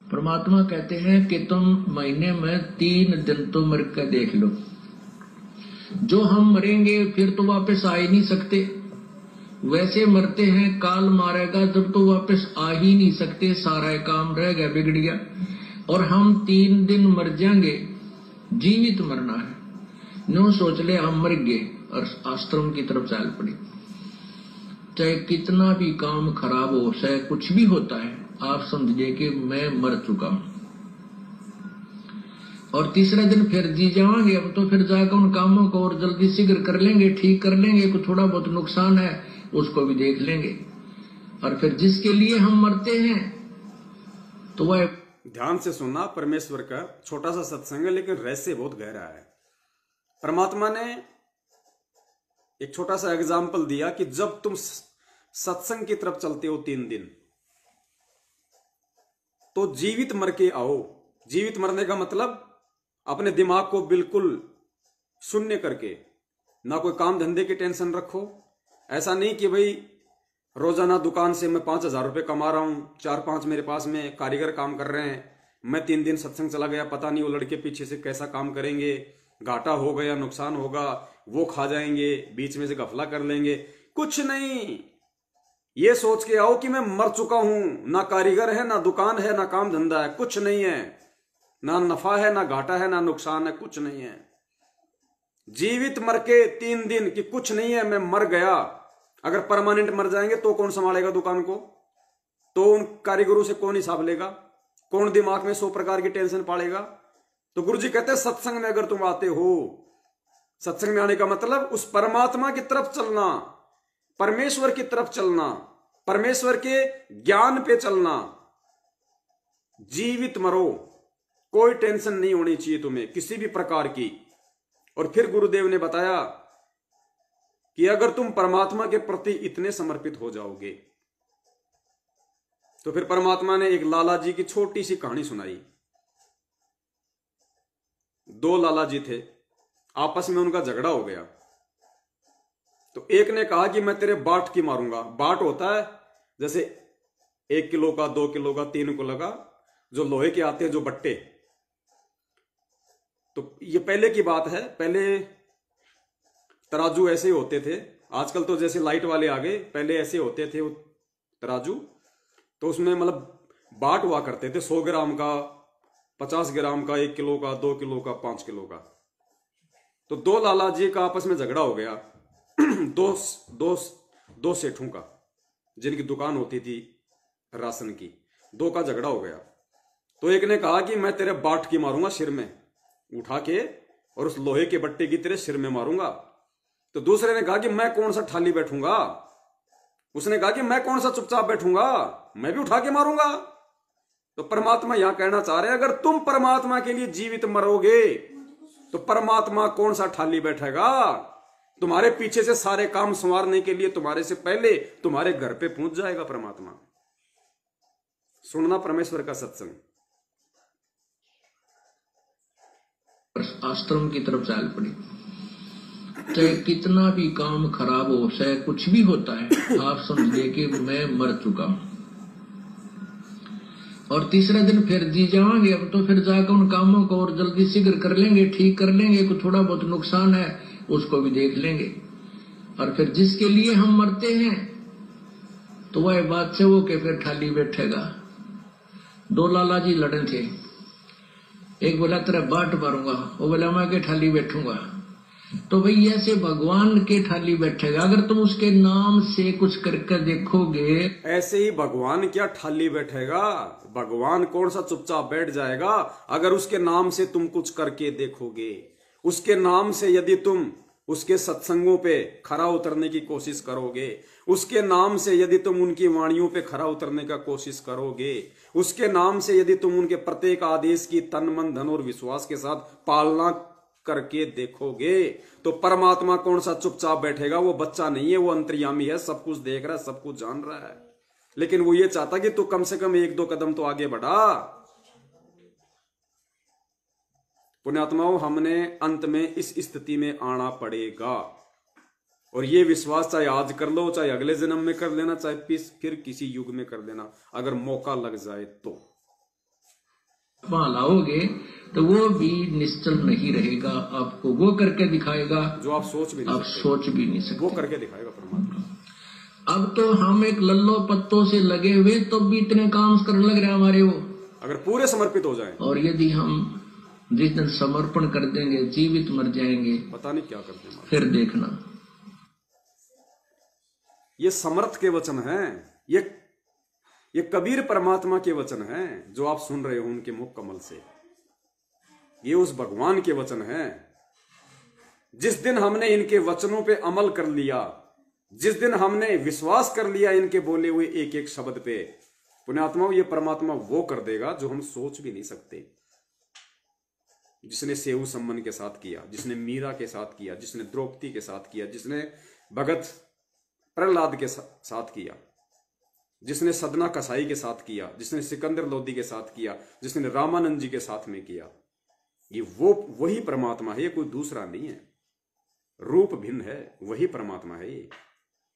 [SPEAKER 2] परमात्मा कहते हैं कि तुम महीने में 3 दिन तो मर कर देख लो। जो हम मरेंगे फिर तो वापस आ ही नहीं सकते, वैसे मरते हैं, काल मारेगा जब तो वापस आ ही नहीं सकते, सारा काम रह गया, बिगड़ गया। और हम 3 दिन मर जाएंगे, जीवित मरना है। नो सोच ले हम मर गए और आश्रम की तरफ चल पड़ी। चाहे कितना भी काम खराब हो, चाहे कुछ भी होता है, आप समझिए कि मैं मर चुका हूं। और तीसरे दिन फिर जी जाएंगे, अब तो फिर जाकर उन कामों को और जल्दी शीघ्र कर लेंगे, ठीक कर लेंगे। कुछ थोड़ा बहुत नुकसान है उसको भी देख लेंगे। और फिर जिसके लिए हम मरते हैं तो वह,
[SPEAKER 1] ध्यान से सुनना, परमेश्वर का छोटा सा सत्संग है लेकिन रहस्य बहुत गहरा है। परमात्मा ने एक छोटा सा एग्जाम्पल दिया कि जब तुम सत्संग की तरफ चलते हो 3 दिन, तो जीवित मर के आओ। जीवित मरने का मतलब अपने दिमाग को बिल्कुल शून्य करके, ना कोई काम धंधे की टेंशन रखो। ऐसा नहीं कि भाई रोजाना दुकान से मैं 5,000 रुपये कमा रहा हूं, 4-5 मेरे पास में कारीगर काम कर रहे हैं, मैं 3 दिन सत्संग चला गया, पता नहीं वो लड़के पीछे से कैसा काम करेंगे, घाटा होगा या नुकसान होगा, वो खा जाएंगे, बीच में से गफला कर लेंगे। कुछ नहीं, ये सोच के आओ कि मैं मर चुका हूं, ना कारीगर है, ना दुकान है, ना काम धंधा है, कुछ नहीं है, ना नफा है, ना घाटा है, ना नुकसान है, कुछ नहीं है। जीवित मर के 3 दिन कि कुछ नहीं है, मैं मर गया। अगर परमानेंट मर जाएंगे तो कौन संभालेगा दुकान को? तो उन कारीगरों से कौन हिसाब लेगा? कौन दिमाग में 100 प्रकार की टेंशन पालेगा? तो गुरुजी कहते हैं सत्संग में अगर तुम आते हो, सत्संग में आने का मतलब उस परमात्मा की तरफ चलना, परमेश्वर की तरफ चलना, परमेश्वर के ज्ञान पे चलना। जीवित मरो, कोई टेंशन नहीं होनी चाहिए तुम्हें किसी भी प्रकार की। और फिर गुरुदेव ने बताया कि अगर तुम परमात्मा के प्रति इतने समर्पित हो जाओगे, तो फिर परमात्मा ने एक लाला जी की छोटी सी कहानी सुनाई। 2 लाला जी थे, आपस में उनका झगड़ा हो गया। तो एक ने कहा कि मैं तेरे बाट की मारूंगा। बाट होता है जैसे 1 किलो का, 2 किलो का, 3 किलो का, जो लोहे के आते हैं, जो बट्टे। तो ये पहले की बात है, पहले तराजू ऐसे होते थे। आजकल तो जैसे लाइट वाले आ गए, पहले ऐसे होते थे वो तराजू। तो उसमें मतलब बाट हुआ करते थे 100 ग्राम का, 50 ग्राम का, 1 किलो का, 2 किलो का, 5 किलो का। तो 2 लाला जी का आपस में झगड़ा हो गया। दो सेठों का, जिनकी दुकान होती थी राशन की, 2 का झगड़ा हो गया। तो एक ने कहा कि मैं तेरे बाट की मारूंगा, सिर में उठा के, और उस लोहे के बट्टे की तेरे सिर में मारूंगा। तो दूसरे ने कहा कि मैं कौन सा ठाली बैठूंगा। उसने कहा कि मैं कौन सा चुपचाप बैठूंगा, मैं भी उठा के मारूंगा। तो परमात्मा यहां कहना चाह रहे हैं, अगर तुम परमात्मा के लिए जीवित मरोगे तो परमात्मा कौन सा ठाली बैठेगा। तुम्हारे पीछे से सारे काम संवारने के लिए तुम्हारे से पहले तुम्हारे घर पे पहुंच जाएगा परमात्मा। सुनना परमेश्वर का सत्संग।
[SPEAKER 2] आश्रम की तरफ चाल पड़ी। चाहे कितना भी काम खराब हो, चाहे कुछ भी होता है, आप समझिए कि मैं मर चुका हूं। और तीसरा दिन फिर जी जाएंगे, अब तो फिर जाकर उन कामों को और जल्दी शीघ्र कर लेंगे, ठीक कर लेंगे। कुछ थोड़ा बहुत नुकसान है उसको भी देख लेंगे। और फिर जिसके लिए हम मरते हैं तो वह बात से वो के फिर ठाली बैठेगा। 2 लाला जी लड़े थे। एक बोला तेरा बाट मारूंगा, वो बोला मैं के ठाली बैठूंगा। तो भाई ऐसे भगवान के ठाली बैठेगा। अगर तुम उसके नाम से कुछ करके देखोगे,
[SPEAKER 1] ऐसे ही भगवान क्या ठाली बैठेगा। भगवान कौन सा चुपचाप बैठ जाएगा। अगर उसके नाम से तुम कुछ करके देखोगे, उसके नाम से यदि तुम उसके सत्संगों पे खरा उतरने की कोशिश करोगे, उसके नाम से यदि तुम उनकी वाणियों पे खरा उतरने का कोशिश करोगे, उसके नाम से यदि तुम उनके प्रत्येक आदेश की तन मन धन और विश्वास के साथ पालना करके देखोगे, तो परमात्मा कौन सा चुपचाप बैठेगा। वो बच्चा नहीं है, वो अंतर्यामी है, सब कुछ देख रहा है, सब कुछ जान रहा है। लेकिन वो ये चाहता कि तू कम से कम 1-2 कदम तो आगे बढ़ा। पुण्यात्माओं, हमने अंत में इस स्थिति में आना पड़ेगा। और ये विश्वास चाहे आज कर लो, चाहे अगले जन्म में कर लेना, चाहे फिर किसी युग में कर लेना, अगर मौका लग जाए तो
[SPEAKER 2] वहां लाओगे तो वो भी निश्चल नहीं रहेगा। आपको वो करके दिखाएगा
[SPEAKER 1] जो आप सोच भी नहीं सकते। वो करके दिखाएगा परमात्मा।
[SPEAKER 2] अब तो हम एक लल्लो पत्तों से लगे हुए तो भी इतने काम करने लग रहे हमारे, वो
[SPEAKER 1] अगर पूरे समर्पित हो जाए।
[SPEAKER 2] और यदि हम जिस दिन समर्पण कर देंगे, जीवित मर जाएंगे,
[SPEAKER 1] पता नहीं क्या कर देंगे।
[SPEAKER 2] फिर देखना।
[SPEAKER 1] ये समर्थ के वचन हैं, ये कबीर परमात्मा के वचन हैं जो आप सुन रहे हो उनके मुख कमल से। ये उस भगवान के वचन हैं। जिस दिन हमने इनके वचनों पे अमल कर लिया, जिस दिन हमने विश्वास कर लिया इनके बोले हुए एक एक शब्द पे, पुण्यात्माओं, ये परमात्मा वो कर देगा जो हम सोच भी नहीं सकते। जिसने सेऊ सम्मन के साथ किया, जिसने मीरा के साथ किया, जिसने द्रौपदी के साथ किया, जिसने भगत प्रहलाद के साथ किया, जिसने सदना कसाई के साथ किया, जिसने सिकंदर लोदी के साथ किया, जिसने रामानंद जी के साथ में किया, ये वो वही परमात्मा है, ये कोई दूसरा नहीं है। रूप भिन्न है, वही परमात्मा है। ये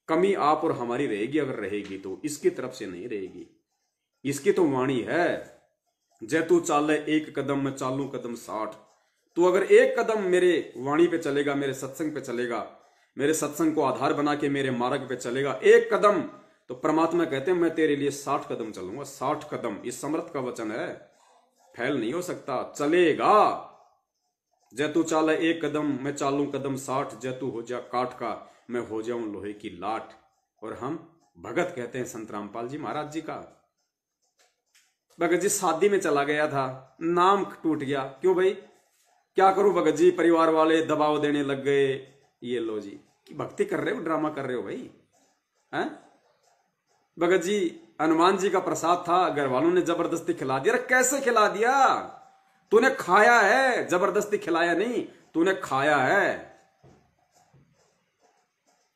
[SPEAKER 1] कमी आप और हमारी रहेगी, अगर रहेगी तो इसकी तरफ से नहीं रहेगी। इसकी तो वाणी है, जय तू चाले एक कदम मैं चालू कदम 60। तू अगर एक कदम मेरे वाणी पे चलेगा, मेरे सत्संग पे चलेगा, मेरे सत्संग को आधार बना के मेरे मार्ग पे चलेगा एक कदम, तो परमात्मा कहते हैं मैं तेरे लिए 60 कदम चलूंगा। 60 कदम, इस समर्थ का वचन है, फैल नहीं हो सकता, चलेगा। जय तू चाले एक कदम मैं चालू कदम 60, जय तू हो जा काठ का मैं हो जाऊं लोहे की लाट। और हम भगत कहते हैं संत रामपाल जी महाराज जी का। भगत जी शादी में चला गया था, नाम टूट गया। क्यों भाई, क्या करूं भगत जी, परिवार वाले दबाव देने लग गए। ये लो जी, भक्ति कर रहे हो, ड्रामा कर रहे हो भाई, हैं? भगत जी, हनुमान जी का प्रसाद था, घर वालों ने जबरदस्ती खिला दिया। अरे कैसे खिला दिया? तूने खाया है, जबरदस्ती खिलाया नहीं, तूने खाया है।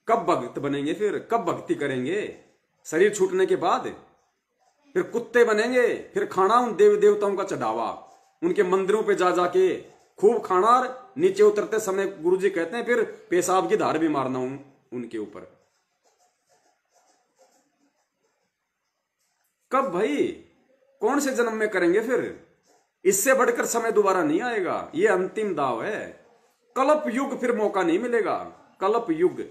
[SPEAKER 1] कब भक्त बनेंगे फिर, कब भक्ति करेंगे? शरीर छूटने के बाद फिर कुत्ते बनेंगे, फिर खाना उन देव देवताओं का चढ़ावा, उनके मंदिरों पे जा जाके खूब खाना, और नीचे उतरते समय गुरुजी कहते हैं फिर पेशाब की धार भी मारना उनके ऊपर। कब भाई, कौन से जन्म में करेंगे फिर? इससे बढ़कर समय दोबारा नहीं आएगा, ये अंतिम दाव है। कल्प युग फिर मौका नहीं मिलेगा, कल्प युग।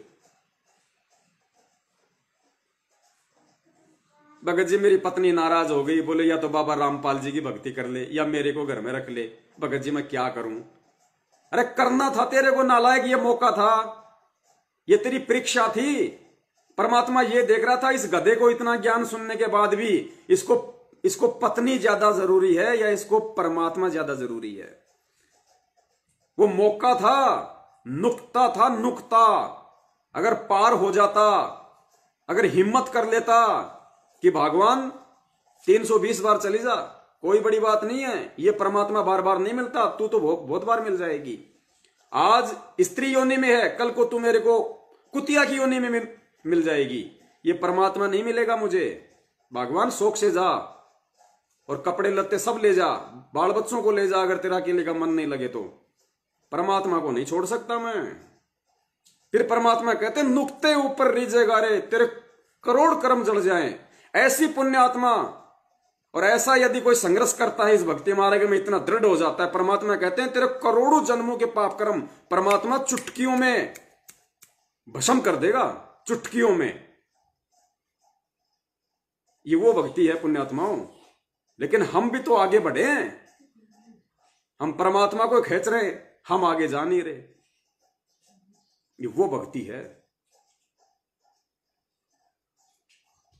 [SPEAKER 1] भगत जी, मेरी पत्नी नाराज हो गई, बोले या तो बाबा रामपाल जी की भक्ति कर ले या मेरे को घर में रख ले। भगत जी, मैं क्या करूं? अरे करना था तेरे को नालायक, ये मौका था, ये तेरी परीक्षा थी। परमात्मा ये देख रहा था, इस गधे को इतना ज्ञान सुनने के बाद भी इसको पत्नी ज्यादा जरूरी है या इसको परमात्मा ज्यादा जरूरी है? वो मौका था, नुक्ता था, नुक्ता। अगर पार हो जाता, अगर हिम्मत कर लेता कि भगवान 320 बार चली जा, कोई बड़ी बात नहीं है, ये परमात्मा बार बार नहीं मिलता, तू तो बहुत बार मिल जाएगी। आज स्त्री योनि में है, कल को तू मेरे को कुतिया की योनि में मिल जाएगी। ये परमात्मा नहीं मिलेगा मुझे। भगवान शौक से जा और कपड़े लत्ते सब ले जा, बाल बच्चों को ले जा, अगर तेरा अकेले का मन नहीं लगे तो। परमात्मा को नहीं छोड़ सकता मैं। फिर परमात्मा कहते नुक्ते ऊपर रीजेगा रे, तेरे करोड़ कर्म जल जाएं। ऐसी पुण्य आत्मा और ऐसा यदि कोई संघर्ष करता है इस भक्ति मार्ग में, इतना दृढ़ हो जाता है, परमात्मा कहते हैं तेरे करोड़ों जन्मों के पाप कर्म परमात्मा चुटकियों में भस्म कर देगा, चुटकियों में। ये वो भक्ति है पुण्यात्माओं। लेकिन हम भी तो आगे बढ़े हैं, हम परमात्मा को खींच रहे, हम आगे जा नहीं रहे। ये वो भक्ति है।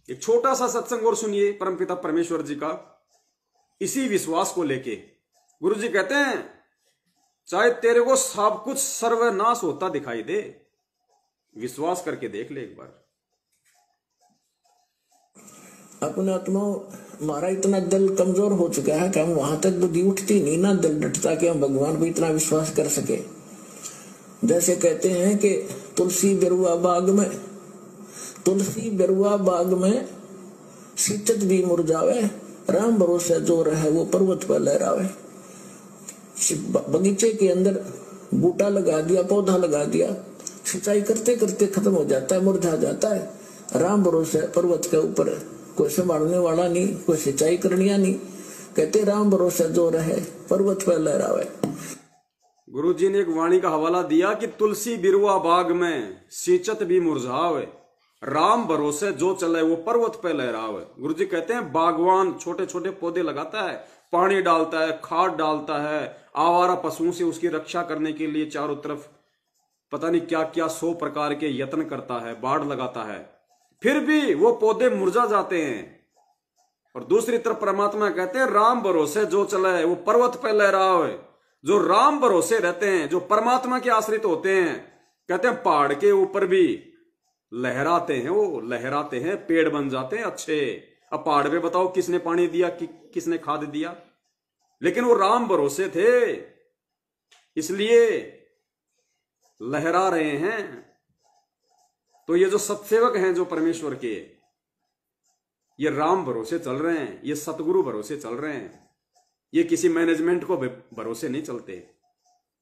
[SPEAKER 1] एक छोटा सा सत्संग और सुनिए परमपिता परमेश्वर जी का, इसी विश्वास को लेके। गुरु जी कहते हैं चाहे तेरे को सब कुछ सर्वनाश होता दिखाई दे, विश्वास करके देख ले एक बार।
[SPEAKER 2] अपने आत्माओं, हमारा इतना दिल कमजोर हो चुका है कि हम वहां तक बुद्धि उठती नहीं ना, दिल डटता कि हम भगवान पे इतना विश्वास कर सके। जैसे कहते हैं कि तुलसी बेरुआ बाग में, तुलसी बेरुआ बाग में सीचत भी मुरझावे, राम भरोसे जो रहे वो पर्वत पर लहरावे। बगीचे के अंदर बूटा लगा दिया, पौधा लगा दिया, सिंचाई करते करते खत्म हो जाता है, मुरझा जाता है। राम भरोसे पर्वत के ऊपर कोई संभालने वाला नहीं, कोई सिंचाई करनिया नहीं। कहते राम भरोसे जो रहे पर्वत पर लहरावे।
[SPEAKER 1] गुरु जी ने एक वाणी का हवाला दिया कि तुलसी बिरुआ बाग में सींचत भी मुरझावे, राम भरोसे जो चले वो पर्वत पे लहरावे। गुरु जी कहते हैं बागवान छोटे छोटे पौधे लगाता है, पानी डालता है, खाद डालता है, आवारा पशुओं से उसकी रक्षा करने के लिए चारों तरफ पता नहीं क्या क्या 100 प्रकार के यत्न करता है, बाढ़ लगाता है, फिर भी वो पौधे मुरझा जाते हैं। और दूसरी तरफ परमात्मा कहते हैं राम भरोसे जो चले वो पर्वत पे लहरावे। जो राम भरोसे रहते हैं, जो परमात्मा के आश्रित होते हैं, कहते हैं पहाड़ के ऊपर भी लहराते हैं, वो लहराते हैं, पेड़ बन जाते हैं अच्छे। अब पहाड़ पे बताओ किसने पानी दिया, किसने खाद दिया, लेकिन वो राम भरोसे थे, इसलिए लहरा रहे हैं। तो ये जो सत्सेवक हैं जो परमेश्वर के, ये राम भरोसे चल रहे हैं, ये सतगुरु भरोसे चल रहे हैं, ये किसी मैनेजमेंट को भरोसे नहीं चलते,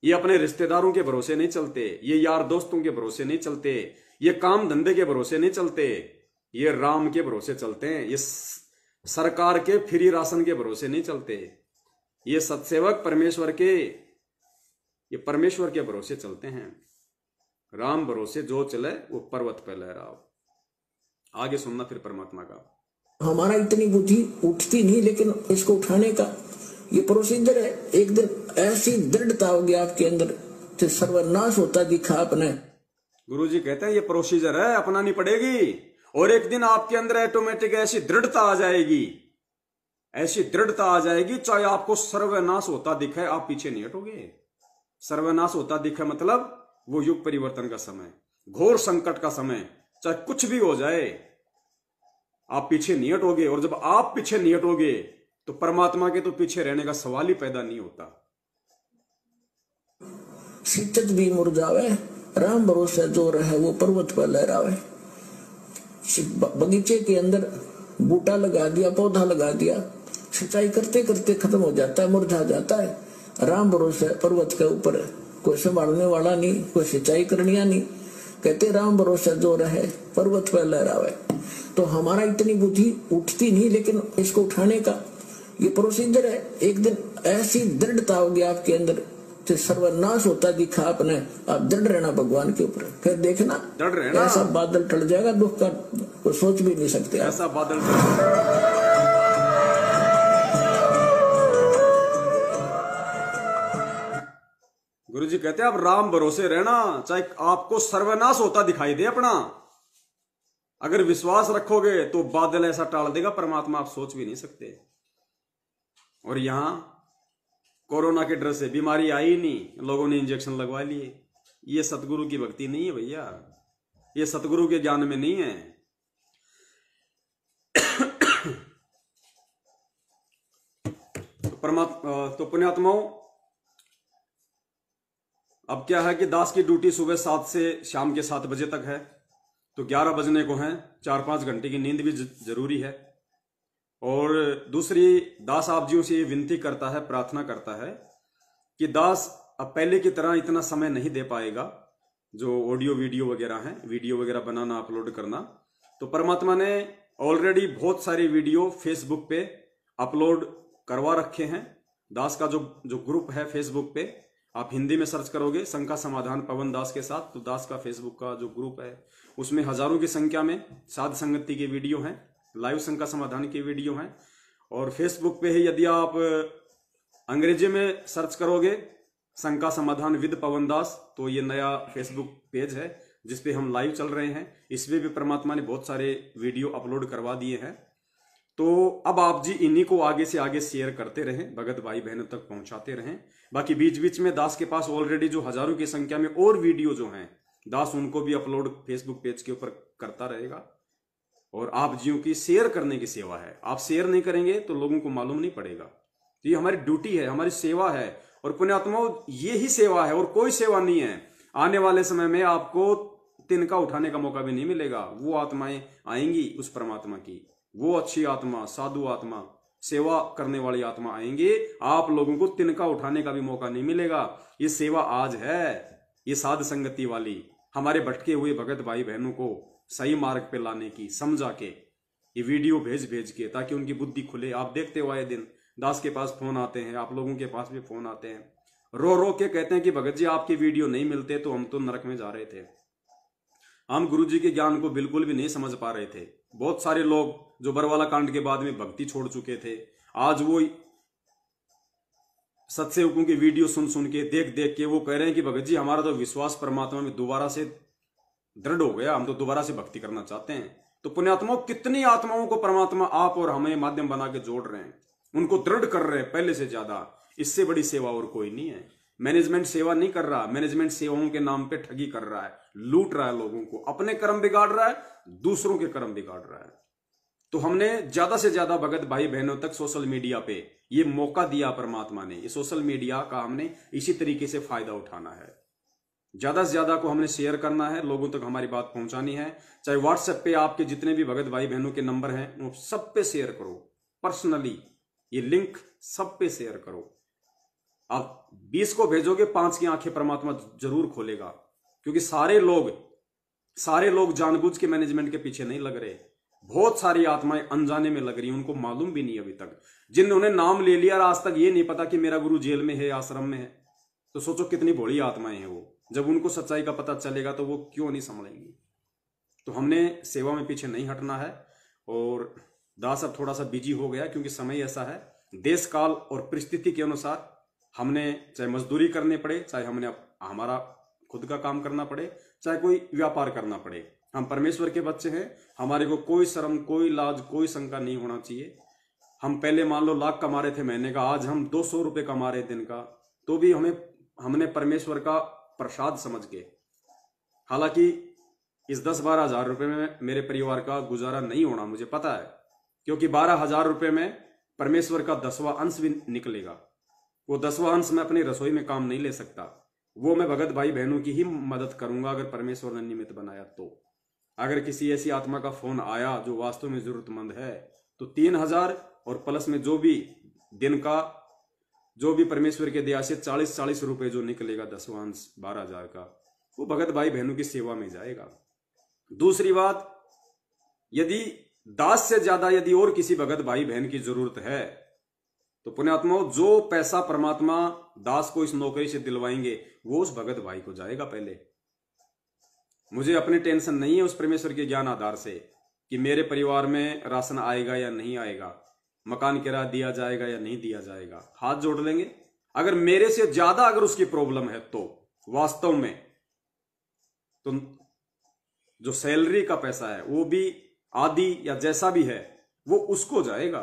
[SPEAKER 1] ये अपने रिश्तेदारों के भरोसे नहीं चलते, ये यार दोस्तों के भरोसे नहीं चलते, ये काम धंधे के भरोसे नहीं चलते, ये राम के भरोसे चलते हैं, ये सरकार के फ्री राशन के भरोसे नहीं चलते, ये सत्सेवक परमेश्वर के, ये परमेश्वर के भरोसे चलते हैं। राम भरोसे जो चले वो पर्वत पे लहराओ। आगे सुनना फिर परमात्मा का।
[SPEAKER 2] हमारा इतनी बुद्धि उठती नहीं, लेकिन इसको उठाने का ये प्रोसीजर है। एक दिन ऐसी दृढ़ता होगी आपके अंदर कि सर्वनाश होता दिखा आपने।
[SPEAKER 1] गुरु जी कहते हैं ये प्रोसीजर है, अपनानी पड़ेगी, और एक दिन आपके अंदर ऑटोमेटिक ऐसी दृढ़ता आ जाएगी, ऐसी दृढ़ता आ जाएगी, चाहे आपको सर्वनाश होता दिखे आप पीछे नहीं हटोगे। सर्वनाश होता दिखे मतलब वो युग परिवर्तन का समय, घोर संकट का समय, चाहे कुछ भी हो जाए आप पीछे नहीं हटोगे। और जब आप पीछे नहीं हटोगे तो परमात्मा के तो पीछे रहने का सवाल ही पैदा नहीं होता।
[SPEAKER 2] सिंचत भी मुरझावे, राम भरोसे जो रहे वो पर्वत पर लहरावे। बगीचे के अंदर बूटा लगा दिया, पौधा लगा दिया, सिंचाई करते करते खत्म हो जाता है, मुरझा जाता है। राम भरोसे पर्वत के ऊपर कोई संभालने वाला नहीं, कोई सिंचाई करनिया नहीं। कहते राम भरोसे जो रहे पर्वत पर लहरावे। तो हमारा इतनी बुद्धि उठती नहीं, लेकिन इसको उठाने का ये प्रोसीजर है। एक दिन ऐसी दृढ़ता होगी आपके अंदर कि सर्वनाश होता दिखा आपने। आप दृढ़ रहना भगवान के ऊपर, फिर देखना
[SPEAKER 1] दृढ़ रहना,
[SPEAKER 2] ऐसा बादल टल जाएगा, दुख का कोई सोच भी नहीं सकते।
[SPEAKER 1] ऐसा बादल टल। गुरु जी कहते हैं आप राम भरोसे रहना, चाहे आपको सर्वनाश होता दिखाई दे अपना, अगर विश्वास रखोगे तो बादल ऐसा टाल देगा परमात्मा, आप सोच भी नहीं सकते। और यहां कोरोना के डर से बीमारी आई नहीं, लोगों ने इंजेक्शन लगवा लिए। ये सतगुरु की भक्ति नहीं है भैया, ये सतगुरु के ज्ञान में नहीं है। तो पुण्यात्माओं, अब क्या है कि दास की ड्यूटी सुबह 7 से शाम के 7 बजे तक है, तो 11 बजने को हैं। 4-5 घंटे की नींद भी जरूरी है। और दूसरी, दास आप जियों से ये विनती करता है, प्रार्थना करता है कि दास अब पहले की तरह इतना समय नहीं दे पाएगा, जो ऑडियो वीडियो वगैरह हैं, वीडियो वगैरह बनाना, अपलोड करना। तो परमात्मा ने ऑलरेडी बहुत सारी वीडियो फेसबुक पे अपलोड करवा रखे हैं। दास का जो ग्रुप है फेसबुक पे, आप हिंदी में सर्च करोगे शंका समाधान पवन दास के साथ, तो दास का फेसबुक का जो ग्रुप है उसमें हजारों की संख्या में साध संगति के वीडियो हैं, लाइव शंका समाधान की वीडियो हैं। और फेसबुक पे ही यदि आप अंग्रेजी में सर्च करोगे शंका समाधान विद पवन दास, तो ये नया फेसबुक पेज है जिसपे हम लाइव चल रहे हैं। इसमें भी परमात्मा ने बहुत सारे वीडियो अपलोड करवा दिए हैं। तो अब आप जी इन्हीं को आगे से आगे शेयर करते रहें, भगत भाई बहनों तक पहुंचाते रहें। बाकी बीच बीच में दास के पास ऑलरेडी जो हजारों की संख्या में और वीडियो जो हैं, दास उनको भी अपलोड फेसबुक पेज के ऊपर करता रहेगा। और आप जियों की शेयर करने की सेवा है, आप शेयर नहीं करेंगे तो लोगों को मालूम नहीं पड़ेगा। तो ये हमारी ड्यूटी है, हमारी सेवा है। और पुण्यात्माओं, ये ही सेवा है और कोई सेवा नहीं है। आने वाले समय में आपको तिनका उठाने का मौका भी नहीं मिलेगा। वो आत्माएं आएंगी उस परमात्मा की, वो अच्छी आत्मा, साधु आत्मा, सेवा करने वाली आत्मा आएंगे, आप लोगों को तिनका उठाने का भी मौका नहीं मिलेगा। ये सेवा आज है, ये साध संगति वाली, हमारे भटके हुए भगत भाई बहनों को सही मार्ग पे लाने की, समझा के ये वीडियो भेज के, ताकि उनकी बुद्धि खुले। आप देखते हो आए दिन दास के पास फोन आते हैं, आप लोगों के पास भी फोन आते हैं, रो रो के कहते हैं कि भगत जी आपके वीडियो नहीं मिलते तो हम तो नरक में जा रहे थे, हम गुरु जी के ज्ञान को बिल्कुल भी नहीं समझ पा रहे थे। बहुत सारे लोग जो बरवाला कांड के बाद में भक्ति छोड़ चुके थे, आज वो सत्सेवकों की वीडियो सुन के, देख के वो कह रहे हैं कि भगत जी हमारा तो विश्वास परमात्मा में दोबारा से दृढ़ हो गया, हम तो दोबारा से भक्ति करना चाहते हैं। तो पुण्यात्माओं, कितनी आत्माओं को परमात्मा आप और हमें माध्यम बना के जोड़ रहे हैं, उनको दृढ़ कर रहे हैं पहले से ज्यादा। इससे बड़ी सेवा और कोई नहीं है। मैनेजमेंट सेवा नहीं कर रहा, मैनेजमेंट सेवाओं के नाम पे ठगी कर रहा है, लूट रहा है लोगों को, अपने कर्म बिगाड़ रहा है, दूसरों के कर्म बिगाड़ रहा है। तो हमने ज्यादा से ज्यादा भगत भाई बहनों तक सोशल मीडिया पे ये मौका दिया परमात्मा ने, ये सोशल मीडिया का हमने इसी तरीके से फायदा उठाना है। ज्यादा से ज्यादा को हमने शेयर करना है, लोगों तक हमारी बात पहुंचानी है। चाहे व्हाट्सएप पे आपके जितने भी भगत भाई बहनों के नंबर हैं वो सब पे शेयर करो, पर्सनली ये लिंक सब पे शेयर करो। आप 20 को भेजोगे, 5 की आंखें परमात्मा जरूर खोलेगा, क्योंकि सारे लोग जानबूझ के मैनेजमेंट के पीछे नहीं लग रहे। बहुत सारी आत्माएं अनजाने में लग रही हैं, उनको मालूम भी नहीं अभी तक। जिन्होंने नाम ले लिया और आज तक ये नहीं पता कि मेरा गुरु जेल में है, आश्रम में है, तो सोचो कितनी भोली आत्माएं हैं वो। जब उनको सच्चाई का पता चलेगा तो वो क्यों नहीं संभलेंगी। तो हमने सेवा में पीछे नहीं हटना है। और दास अब थोड़ा सा बिजी हो गया, क्योंकि समय ऐसा है, देश काल और परिस्थिति के अनुसार हमने चाहे मजदूरी करनी पड़े, चाहे हमने हमारा खुद का काम करना पड़े, चाहे कोई व्यापार करना पड़े। हम परमेश्वर के बच्चे हैं, हमारे को कोई शर्म, कोई लाज, कोई शंका नहीं होना चाहिए। हम पहले मान लो लाख कमा रहे थे महीने का, आज हम 200 रुपये कमा रहे दिन का, तो भी हमने परमेश्वर का प्रसाद समझ के, हालांकि इस 10-12 हजार रुपये में मेरे परिवार का गुजारा नहीं होना, मुझे पता है, क्योंकि 12,000 रुपये में परमेश्वर का 10वां अंश भी निकलेगा। वो 10वां अंश मैं अपनी रसोई में काम नहीं ले सकता, वो मैं भगत भाई बहनों की ही मदद करूंगा अगर परमेश्वर ने निमित्त बनाया तो। अगर किसी ऐसी आत्मा का फोन आया जो वास्तव में जरूरतमंद है, तो 3,000 और प्लस में जो भी दिन का, जो भी परमेश्वर के दया से 40-40 रुपए जो निकलेगा 10वां अंश 12,000 का, वो भगत भाई बहनों की सेवा में जाएगा। दूसरी बात, यदि दास से ज्यादा यदि और किसी भगत भाई बहन की जरूरत है, तो पुण्यात्माओं जो पैसा परमात्मा दास को इस नौकरी से दिलवाएंगे वो उस भगत भाई को जाएगा पहले। मुझे अपनी टेंशन नहीं है उस परमेश्वर के ज्ञान आधार से कि मेरे परिवार में राशन आएगा या नहीं आएगा, मकान किराया दिया जाएगा या नहीं दिया जाएगा। हाथ जोड़ लेंगे, अगर मेरे से ज्यादा अगर उसकी प्रॉब्लम है तो वास्तव में तो जो सैलरी का पैसा है वो भी आदि या जैसा भी है वो उसको जाएगा।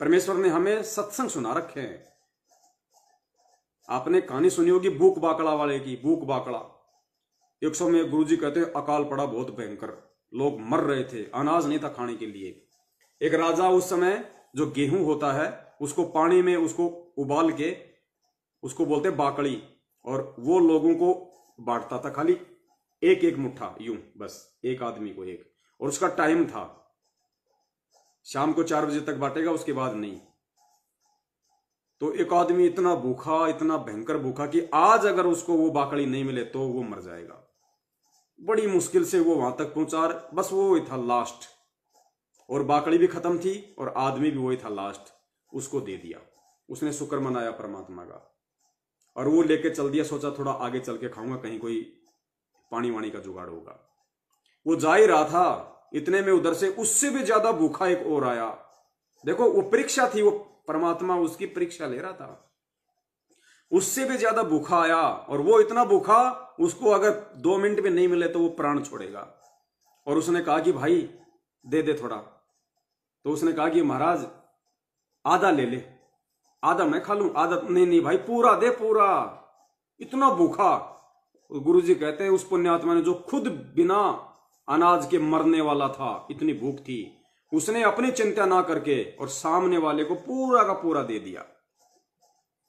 [SPEAKER 1] परमेश्वर ने हमें सत्संग सुना रखे हैं। आपने कहानी सुनी होगी भूख बाकड़ा वाले की। भूख बाकड़ा, एक समय गुरुजी कहते हैं अकाल पड़ा बहुत भयंकर, लोग मर रहे थे, अनाज नहीं था खाने के लिए। एक राजा उस समय जो गेहूं होता है उसको पानी में उसको उबाल के उसको बोलते बाकड़ी, और वो लोगों को बांटता था, खाली एक एक मुट्ठा यूं, बस एक आदमी को एक, और उसका टाइम था शाम को 4 बजे तक बांटेगा, उसके बाद नहीं। तो एक आदमी इतना भूखा, इतना भयंकर भूखा कि आज अगर उसको वो बाकड़ी नहीं मिले तो वो मर जाएगा। बड़ी मुश्किल से वो वहां तक पहुंचा, बस वो ही था लास्ट, और बाकड़ी भी खत्म थी और आदमी भी वही था लास्ट, उसको दे दिया। उसने शुक्र मनाया परमात्मा का और वो लेके चल दिया। सोचा थोड़ा आगे चल के खाऊंगा, कहीं कोई पानी वाणी का जुगाड़ होगा। वो जा ही रहा था, इतने में उधर से उससे भी ज्यादा भूखा एक और आया। देखो वो परीक्षा थी, वो परमात्मा उसकी परीक्षा ले रहा था। उससे भी ज्यादा भूखा आया और वो इतना भूखा, उसको अगर 2 मिनट में नहीं मिले तो वो प्राण छोड़ेगा। और उसने कहा कि भाई दे दे थोड़ा। तो उसने कहा कि महाराज आधा ले ले। आधा मैं खा लूं, आधा नहीं, नहीं भाई पूरा दे, पूरा। इतना भूखा। गुरुजी कहते हैं उस पुण्यात्मा ने जो खुद बिना अनाज के मरने वाला था, इतनी भूख थी, उसने अपनी चिंता ना करके और सामने वाले को पूरा का पूरा दे दिया।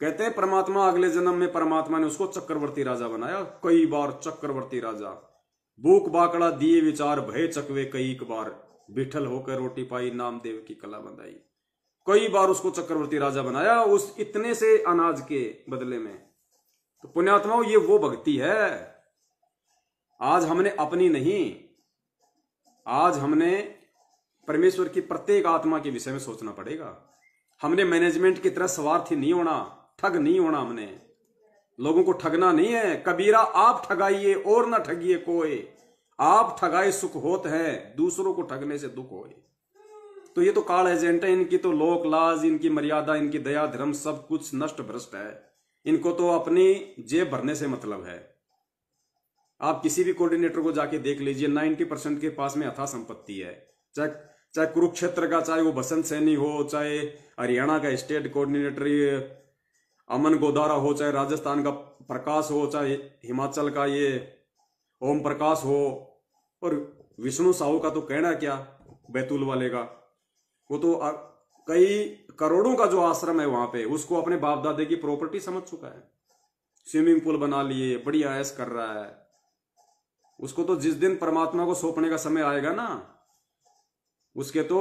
[SPEAKER 1] कहते हैं परमात्मा अगले जन्म में परमात्मा ने उसको चक्रवर्ती राजा बनाया। कई बार चक्रवर्ती राजा, भूख बाकड़ा दिए विचार भय चकवे कई बार, बिठल होकर रोटी पाई नामदेव की कला बंधाई। कई बार उसको चक्रवर्ती राजा बनाया उस इतने से अनाज के बदले में। तो पुण्यात्माओं ये वो भक्ति है। आज हमने अपनी नहीं, आज हमने परमेश्वर की प्रत्येक आत्मा के विषय में सोचना पड़ेगा। हमने मैनेजमेंट की तरह स्वार्थी नहीं होना, ठग नहीं होना। हमने लोगों को ठगना नहीं है। कबीरा आप ठगाइए और ना ठगिए कोई, आप ठगाए सुख होत है, दूसरों को ठगने से दुख होए। तो ये तो काल एजेंट है, इनकी तो लोक लाज, इनकी मर्यादा, इनकी दया धर्म सब कुछ नष्ट भ्रष्ट है। इनको तो अपनी जेब भरने से मतलब है। आप किसी भी कोऑर्डिनेटर को जाके देख लीजिए, 90% के पास में अथाह संपत्ति है। चाहे कुरुक्षेत्र का, चाहे वो बसंत सैनी हो, चाहे हरियाणा का स्टेट कोऑर्डिनेटर अमन गोदारा हो, चाहे राजस्थान का प्रकाश हो, चाहे हिमाचल का ये ओम प्रकाश हो, और विष्णु साहू का तो कहना क्या, बैतूल वाले का, वो तो कई करोड़ों का जो आश्रम है वहां पे, उसको अपने बाप दादे की प्रॉपर्टी समझ चुका है। स्विमिंग पूल बना लिए, बढ़िया ऐश कर रहा है। उसको तो जिस दिन परमात्मा को सौंपने का समय आएगा ना, उसके तो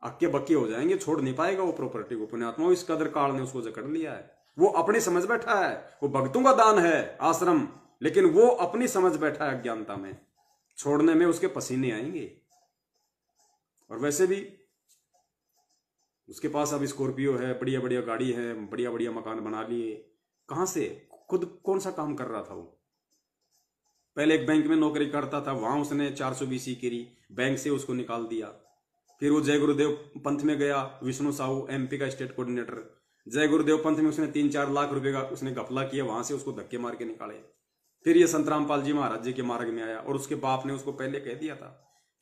[SPEAKER 1] अक्के बक्के हो जाएंगे, छोड़ नहीं पाएगा वो प्रॉपर्टी को। पुण्यात्मा, इस कदर काल ने उसको जकड़ लिया है। वो अपनी समझ बैठा है, वो भक्तों का दान है आश्रम, लेकिन वो अपनी समझ बैठा है अज्ञानता में, छोड़ने में उसके पसीने आएंगे। और वैसे भी उसके पास अब स्कॉर्पियो है, बढ़िया बढ़िया गाड़ी है, बढ़िया बढ़िया मकान बना लिए। कहां से? खुद कौन सा काम कर रहा था वो? पहले एक बैंक में नौकरी करता था, वहां उसने 420 करी, बैंक से उसको निकाल दिया। फिर वो जय गुरुदेव पंथ में गया, विष्णु साहू एमपी का स्टेट कोऑर्डिनेटर। जय गुरुदेव पंथ में उसने 3-4 लाख रुपए का उसने घपला किया, वहां से उसको धक्के मार के निकाले। फिर ये संत रामपाल जी महाराज जी के मार्ग में आया, और उसके बाप ने उसको पहले कह दिया था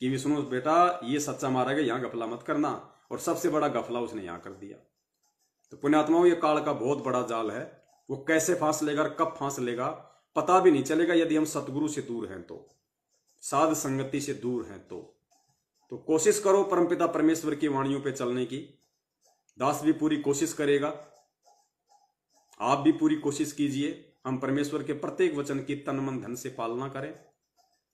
[SPEAKER 1] कि विष्णु बेटा, ये सच्चा मार्ग है, यहां घपला मत करना। और सबसे बड़ा घपला उसने यहां कर दिया। तो पुण्यात्माओं, ये काल का बहुत बड़ा जाल है। वो कैसे फांस लेगा और कब फांस लेगा पता भी नहीं चलेगा, यदि हम सतगुरु से दूर हैं तो, साध संगति से दूर हैं तो कोशिश करो परमपिता परमेश्वर की वाणियों पे चलने की। दास भी पूरी कोशिश करेगा, आप भी पूरी कोशिश कीजिए। हम परमेश्वर के प्रत्येक वचन की तन मन धन से पालना करें,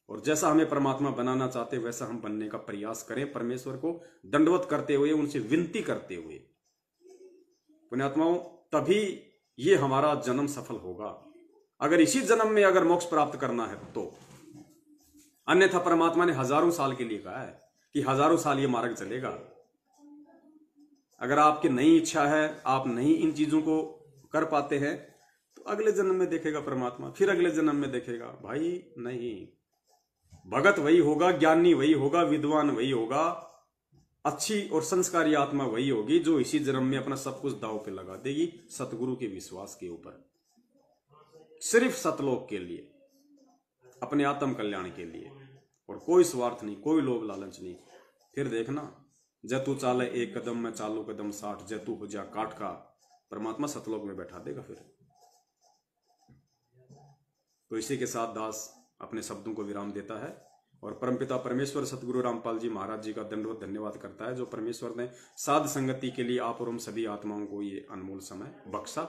[SPEAKER 1] और जैसा हमें परमात्मा बनाना चाहते वैसा हम बनने का प्रयास करें, परमेश्वर को दंडवत करते हुए, उनसे विनती करते हुए। पुण्यात्माओं, तभी ये हमारा जन्म सफल होगा, अगर इसी जन्म में अगर मोक्ष प्राप्त करना है तो। अन्यथा परमात्मा ने हजारों साल के लिए कहा है कि हजारों साल ये मार्ग चलेगा। अगर आपकी नई इच्छा है, आप नहीं इन चीजों को कर पाते हैं, तो अगले जन्म में देखेगा परमात्मा, फिर अगले जन्म में देखेगा। भाई नहीं, भगत वही होगा, ज्ञानी वही होगा, विद्वान वही होगा, अच्छी और संस्कारी आत्मा वही होगी जो इसी जन्म में अपना सब कुछ दांव पे लगा देगी, सतगुरु के विश्वास के ऊपर, सिर्फ सतलोक के लिए, अपने आत्म कल्याण के लिए, और कोई स्वार्थ नहीं, कोई लोभ लालच नहीं। फिर देखना, जतु चाले एक कदम में चालू कदम 60, जतु हो जा काट का, परमात्मा सतलोक में बैठा देगा फिर। तो इसी के साथ दास अपने शब्दों को विराम देता है, और परमपिता परमेश्वर सतगुरु रामपाल जी महाराज जी का दंडवत धन्यवाद करता है, जो परमेश्वर ने साध संगति के लिए आप और हम सभी आत्माओं को ये अनमोल समय बख्शा।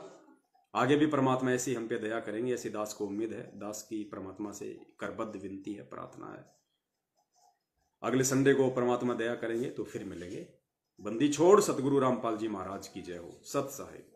[SPEAKER 1] आगे भी परमात्मा ऐसी हम पे दया करेंगे, ऐसी दास को उम्मीद है। दास की परमात्मा से करबद्ध विनती है, प्रार्थना है। अगले संडे को परमात्मा दया करेंगे तो फिर मिलेंगे। बंदी छोड़ सतगुरु रामपाल जी महाराज की जय हो। सत साहिब।